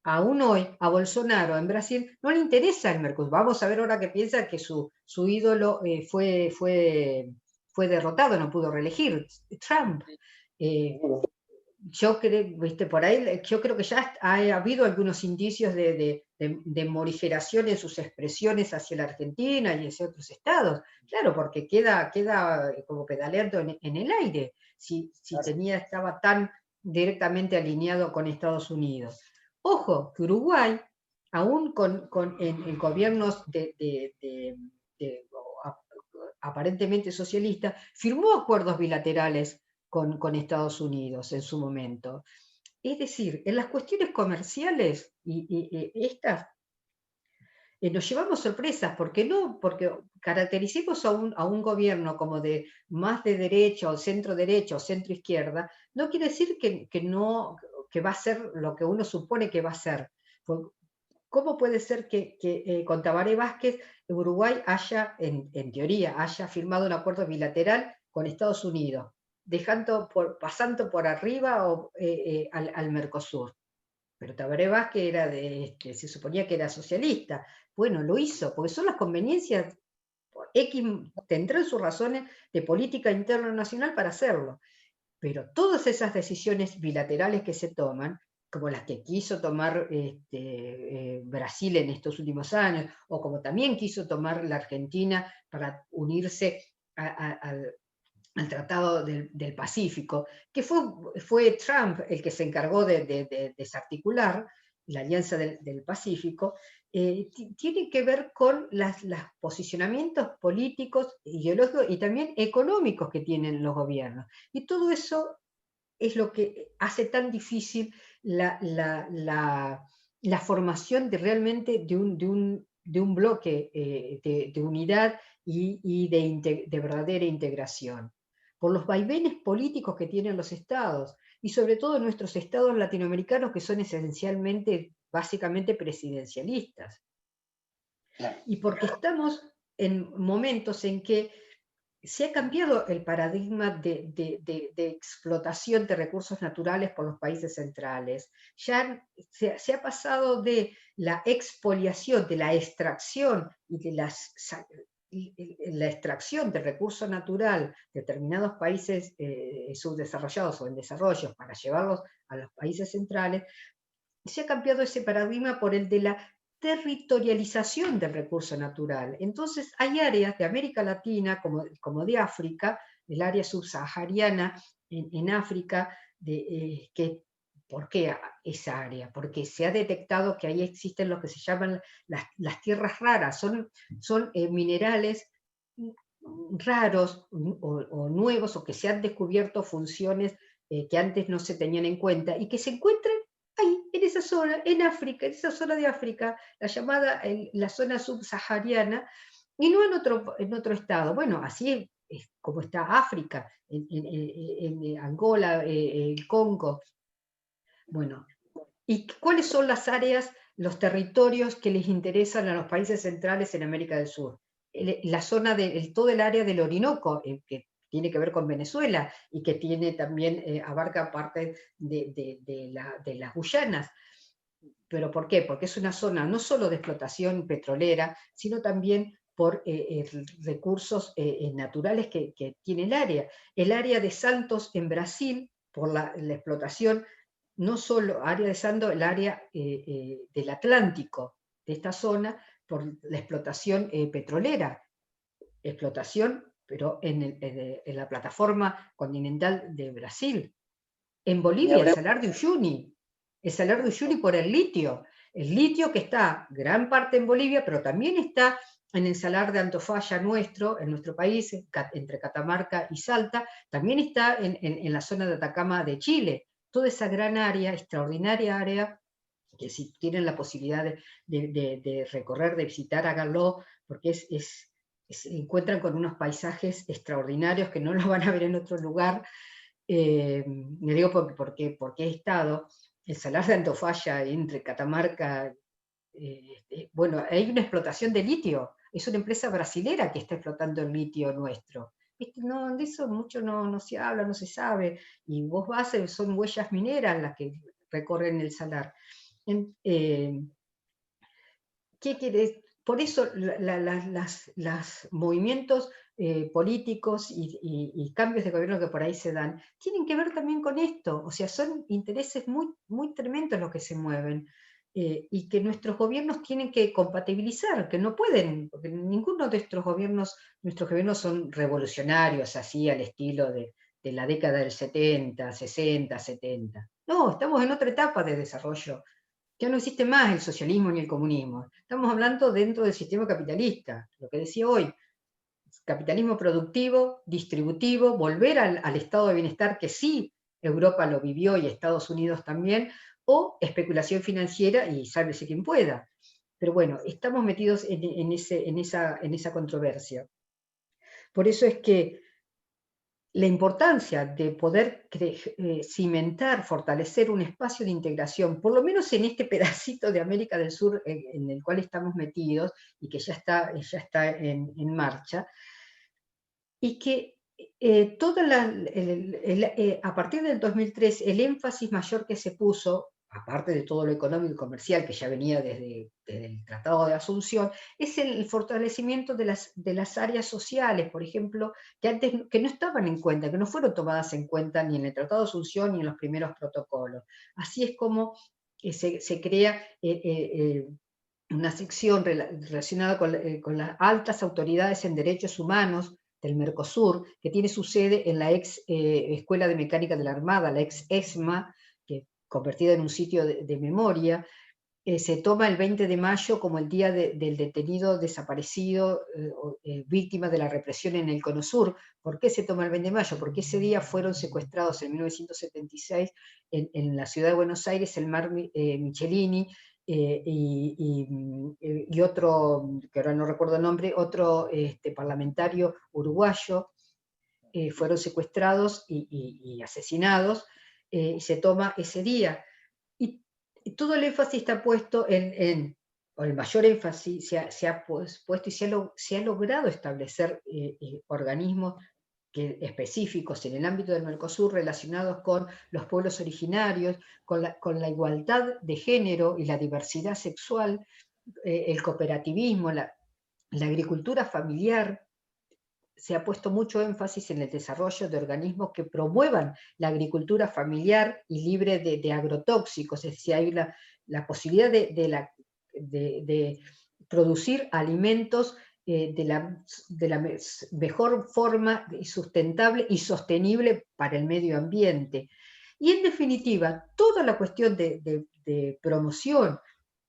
aún hoy, a Bolsonaro en Brasil no le interesa el Mercosur. Vamos a ver ahora que piensa que su ídolo fue derrotado, no pudo reelegir, Trump. Yo creo, ¿viste? Por ahí, yo creo que ya ha habido algunos indicios de morigeración en sus expresiones hacia la Argentina y hacia otros estados. Claro, porque queda como pedaleando en el aire, si estaba tan directamente alineado con Estados Unidos. Ojo, que Uruguay, aún en gobiernos aparentemente socialistas, firmó acuerdos bilaterales con Estados Unidos en su momento. Es decir, en las cuestiones comerciales, estas nos llevamos sorpresas, porque caractericemos a un gobierno como más de derecha o centro derecha o centro izquierda, no quiere decir que va a ser lo que uno supone que va a ser. ¿Cómo puede ser que con Tabaré Vázquez Uruguay en teoría, haya firmado un acuerdo bilateral con Estados Unidos, pasando por arriba al Mercosur? Pero Tabaré Vázquez se suponía que era socialista. Bueno, lo hizo, porque son las conveniencias, X tendrán sus razones de política interna nacional para hacerlo. Pero todas esas decisiones bilaterales que se toman, como las que quiso tomar Brasil en estos últimos años, o como también quiso tomar la Argentina para unirse al Tratado del Pacífico, que fue Trump el que se encargó de desarticular la Alianza del Pacífico, tiene que ver con los posicionamientos políticos, ideológicos y también económicos que tienen los gobiernos. Y todo eso es lo que hace tan difícil la formación realmente de un bloque de unidad y de verdadera integración, por los vaivenes políticos que tienen los estados, y sobre todo nuestros estados latinoamericanos, que son básicamente presidencialistas. Y porque estamos en momentos en que se ha cambiado el paradigma de explotación de recursos naturales por los países centrales. Ya se ha pasado de la expoliación, de la extracción y de la extracción de recurso natural de determinados países subdesarrollados o en desarrollo para llevarlos a los países centrales. Se ha cambiado ese paradigma por el de la territorialización del recurso natural. Entonces hay áreas de América Latina como de África, el área subsahariana en África, ¿por qué esa área? Porque se ha detectado que ahí existen lo que se llaman las tierras raras, son minerales raros o nuevos, o que se han descubierto funciones que antes no se tenían en cuenta y que se encuentran ahí, en esa zona, en África, en esa zona de África, la llamada la zona subsahariana, y no en otro estado. Bueno, así es como está África, en Angola, el Congo. Bueno, ¿y cuáles son las áreas, los territorios que les interesan a los países centrales en América del Sur? La zona de todo el área del Orinoco, que tiene que ver con Venezuela y que tiene también, abarca parte de las Guyanas. ¿Pero por qué? Porque es una zona no solo de explotación petrolera, sino también por recursos naturales que tiene el área. El área de Santos en Brasil, por la explotación, no solo área de Santos, el área del Atlántico, de esta zona, por la explotación petrolera. Explotación, pero en la plataforma continental de Brasil. En Bolivia, el Salar de Uyuni. El Salar de Uyuni por el litio que está gran parte en Bolivia, pero también está en el Salar de Antofalla en nuestro país, entre Catamarca y Salta, también está en la zona de Atacama de Chile. Toda esa gran área, extraordinaria área, que si tienen la posibilidad de recorrer, de visitar, háganlo, porque se encuentran con unos paisajes extraordinarios que no los van a ver en otro lugar. Me digo porque he estado, el Salar de Antofalla entre Catamarca, bueno, hay una explotación de litio, es una empresa brasilera que está explotando el litio nuestro. No, de eso mucho no se habla, no se sabe, y vos vas, son huellas mineras las que recorren el salar. ¿Qué querés? Por eso los movimientos políticos y cambios de gobierno que por ahí se dan, tienen que ver también con esto, o sea, son intereses muy, muy tremendos los que se mueven, y que nuestros gobiernos tienen que compatibilizar, que no pueden, porque ninguno de nuestros gobiernos son revolucionarios, así al estilo de la década del 70, 60, 70. No, estamos en otra etapa de desarrollo. Ya no existe más el socialismo ni el comunismo. Estamos hablando dentro del sistema capitalista, lo que decía hoy, capitalismo productivo, distributivo, volver al estado de bienestar que sí Europa lo vivió y Estados Unidos también, o especulación financiera y sálvese quien pueda. Pero bueno, estamos metidos en esa controversia. Por eso es que la importancia de poder cimentar, fortalecer un espacio de integración, por lo menos en este pedacito de América del Sur en el cual estamos metidos y que ya está en marcha, y que a partir del 2003 el énfasis mayor que se puso, aparte de todo lo económico y comercial que ya venía desde el Tratado de Asunción, es el fortalecimiento de las áreas sociales, por ejemplo, que antes que no estaban en cuenta, que no fueron tomadas en cuenta ni en el Tratado de Asunción ni en los primeros protocolos. Así es como se crea una sección relacionada con las altas autoridades en derechos humanos del Mercosur, que tiene su sede en la ex Escuela de Mecánica de la Armada, la ex ESMA, que convertida en un sitio de memoria. Se toma el 20 de mayo como el día del detenido desaparecido, víctima de la represión en el Cono Sur. ¿Por qué se toma el 20 de mayo? Porque ese día fueron secuestrados en 1976 en la ciudad de Buenos Aires el Mar Michelini, y otro, que ahora no recuerdo el nombre, otro parlamentario uruguayo, fueron secuestrados y asesinados, y se toma ese día. Y todo el énfasis está puesto o el mayor énfasis se ha puesto y se ha logrado establecer organismos específicos en el ámbito del Mercosur relacionados con los pueblos originarios, con la igualdad de género y la diversidad sexual, el cooperativismo, la agricultura familiar. Se ha puesto mucho énfasis en el desarrollo de organismos que promuevan la agricultura familiar y libre de agrotóxicos, es decir, hay la posibilidad de producir alimentos de la mejor forma sustentable y sostenible para el medio ambiente. Y en definitiva, toda la cuestión de promoción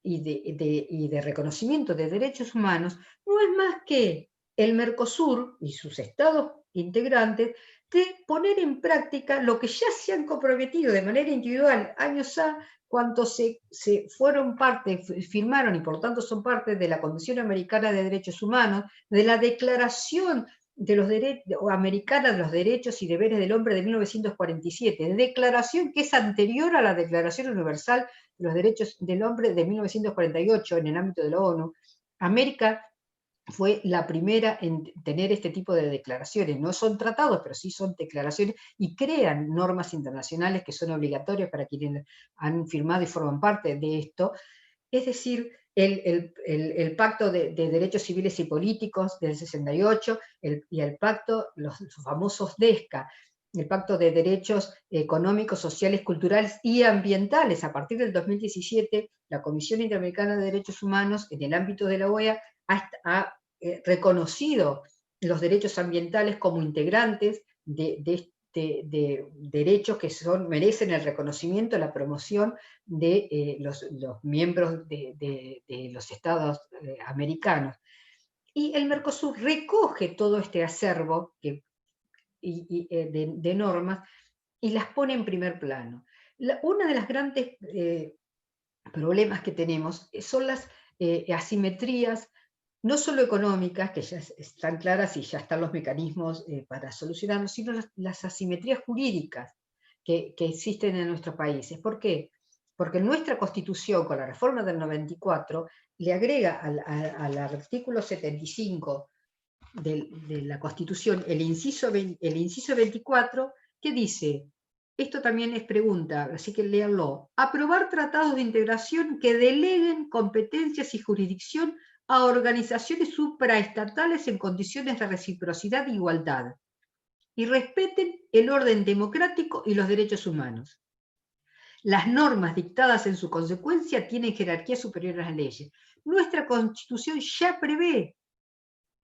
y de reconocimiento de derechos humanos no es más que el Mercosur y sus estados integrantes de poner en práctica lo que ya se han comprometido de manera individual años A, cuando se fueron parte, firmaron y por lo tanto son parte de la Convención Americana de Derechos Humanos, de la Declaración de los Americana de los Derechos y Deberes del Hombre de 1947, declaración que es anterior a la Declaración Universal de los Derechos del Hombre de 1948 en el ámbito de la ONU. América fue la primera en tener este tipo de declaraciones. No son tratados, pero sí son declaraciones y crean normas internacionales que son obligatorias para quienes han firmado y forman parte de esto. Es decir, el Pacto de Derechos Civiles y Políticos del 68 y el Pacto, los famosos DESCA, el Pacto de Derechos Económicos, Sociales, Culturales y Ambientales. A partir del 2017, la Comisión Interamericana de Derechos Humanos, en el ámbito de la OEA, ha reconocido los derechos ambientales como integrantes de derechos que merecen el reconocimiento, la promoción de los miembros de los estados americanos. Y el Mercosur recoge todo este acervo de normas y las pone en primer plano. Uno de los grandes problemas que tenemos son las asimetrías, no solo económicas, que ya están claras y ya están los mecanismos para solucionarlos, sino las asimetrías jurídicas que existen en nuestros países. ¿Por qué? Porque nuestra Constitución, con la reforma del 94, le agrega al artículo 75 de la Constitución el inciso 24, que dice, esto también es pregunta, así que léanlo, aprobar tratados de integración que deleguen competencias y jurisdicción a organizaciones supraestatales en condiciones de reciprocidad e igualdad, y respeten el orden democrático y los derechos humanos. Las normas dictadas en su consecuencia tienen jerarquía superior a las leyes. Nuestra Constitución ya prevé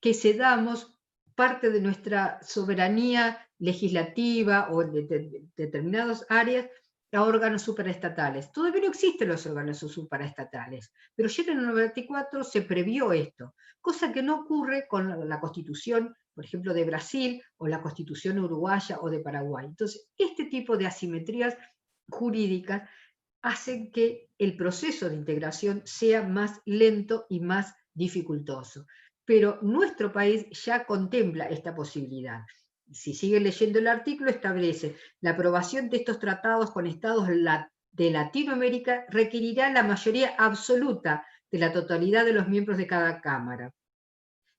que cedamos parte de nuestra soberanía legislativa o de determinadas áreas a órganos supraestatales. Todavía no existen los órganos supraestatales, pero ya en el 94 se previó esto, cosa que no ocurre con la Constitución, por ejemplo, de Brasil, o la Constitución uruguaya o de Paraguay. Entonces, este tipo de asimetrías jurídicas hacen que el proceso de integración sea más lento y más dificultoso. Pero nuestro país ya contempla esta posibilidad. Si sigue leyendo el artículo, establece la aprobación de estos tratados con estados de Latinoamérica requerirá la mayoría absoluta de la totalidad de los miembros de cada Cámara.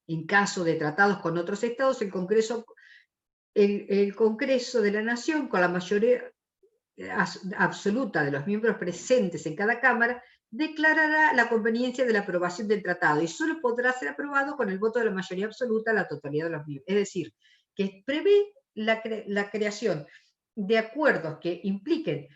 En caso de tratados con otros estados, el Congreso de la Nación, con la mayoría absoluta de los miembros presentes en cada Cámara, declarará la conveniencia de la aprobación del tratado y solo podrá ser aprobado con el voto de la mayoría absoluta de la totalidad de los miembros. Es decir, que prevé la creación de acuerdos que impliquen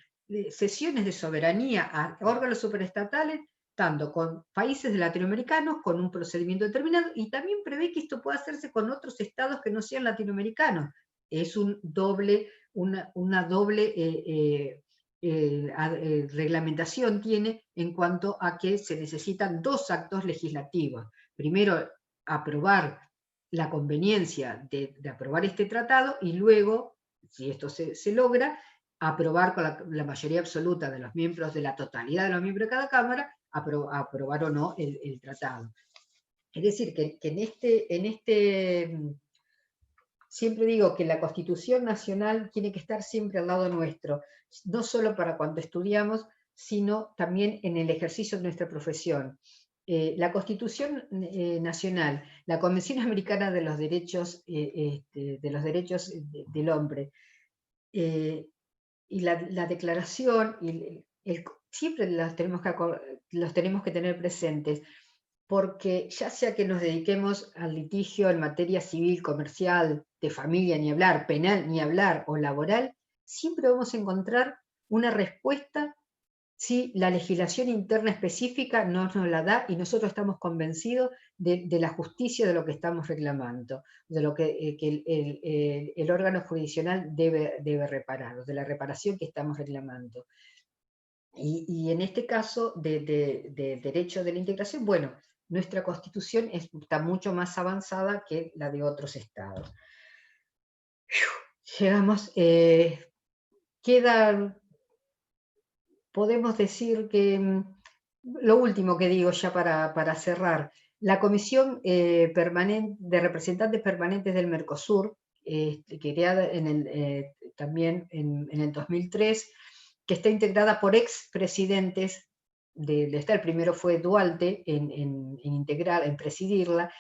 cesiones de soberanía a órganos supraestatales, tanto con países latinoamericanos, con un procedimiento determinado, y también prevé que esto pueda hacerse con otros estados que no sean latinoamericanos. Es una doble reglamentación tiene en cuanto a que se necesitan dos actos legislativos. Primero, aprobar la conveniencia de aprobar este tratado y luego, si esto se logra, aprobar con la mayoría absoluta de los miembros, de la totalidad de los miembros de cada Cámara, aprobar o no el tratado. Es decir, que en este siempre digo que la Constitución Nacional tiene que estar siempre al lado nuestro, no solo para cuando estudiamos, sino también en el ejercicio de nuestra profesión. La Constitución Nacional, la Convención Americana de los Derechos, del Hombre, y la Declaración, siempre los tenemos que tener presentes, porque ya sea que nos dediquemos al litigio en materia civil, comercial, de familia, ni hablar, penal, ni hablar, o laboral, siempre vamos a encontrar una respuesta si la legislación interna específica no nos la da y nosotros estamos convencidos de la justicia de lo que estamos reclamando, de lo que el órgano jurisdiccional debe reparar, de la reparación que estamos reclamando. Y en este caso de derecho de la integración, bueno, nuestra Constitución está mucho más avanzada que la de otros estados. llegamos, podemos decir que, lo último que digo ya para cerrar, la Comisión de Representantes Permanentes del Mercosur, creada también en el 2003, que está integrada por expresidentes, el primero fue Duarte en presidirla,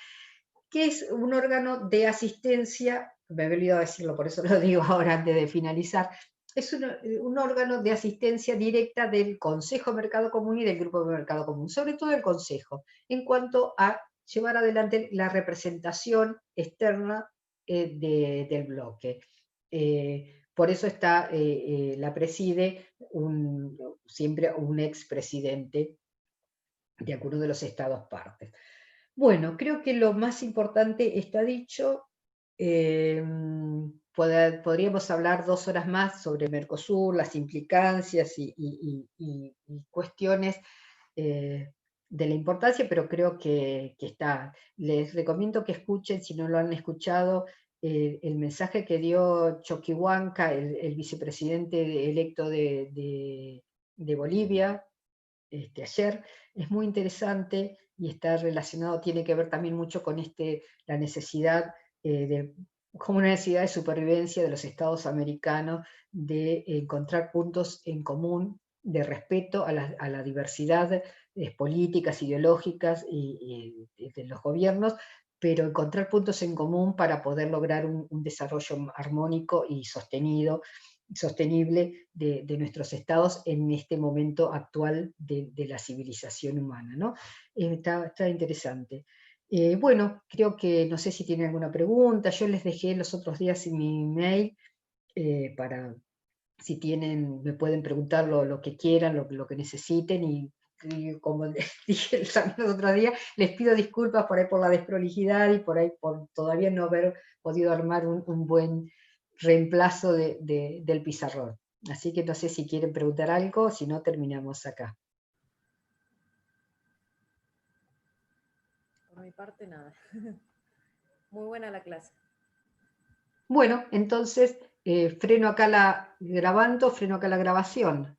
que es un órgano de asistencia, me había olvidado decirlo, por eso lo digo ahora antes de finalizar, es un órgano de asistencia directa del Consejo de Mercado Común y del Grupo de Mercado Común, sobre todo el Consejo, en cuanto a llevar adelante la representación externa del bloque. Por eso la preside siempre un expresidente de alguno de los estados partes. Bueno, creo que lo más importante está dicho. Podríamos hablar 2 horas más sobre Mercosur, las implicancias y cuestiones de la importancia, pero creo que está. Les recomiendo que escuchen, si no lo han escuchado, el mensaje que dio Choquehuanca, el vicepresidente electo de Bolivia, ayer. Es muy interesante y está relacionado, tiene que ver también mucho con la necesidad como una necesidad de supervivencia de los estados americanos de encontrar puntos en común de respeto a la diversidad políticas, ideológicas y de los gobiernos, pero encontrar puntos en común para poder lograr un desarrollo armónico y sostenible de nuestros estados en este momento actual de la civilización humana, ¿no? Está interesante. Bueno, creo que no sé si tienen alguna pregunta. Yo les dejé los otros días en mi email para, si tienen, me pueden preguntar lo que quieran, lo que necesiten, y como dije también los otros días, les pido disculpas por ahí por la desprolijidad y por ahí por todavía no haber podido armar un buen reemplazo del pizarrón. Así que no sé si quieren preguntar algo, si no terminamos acá. Por mi parte, nada. Muy buena la clase. Bueno, entonces freno acá la grabación.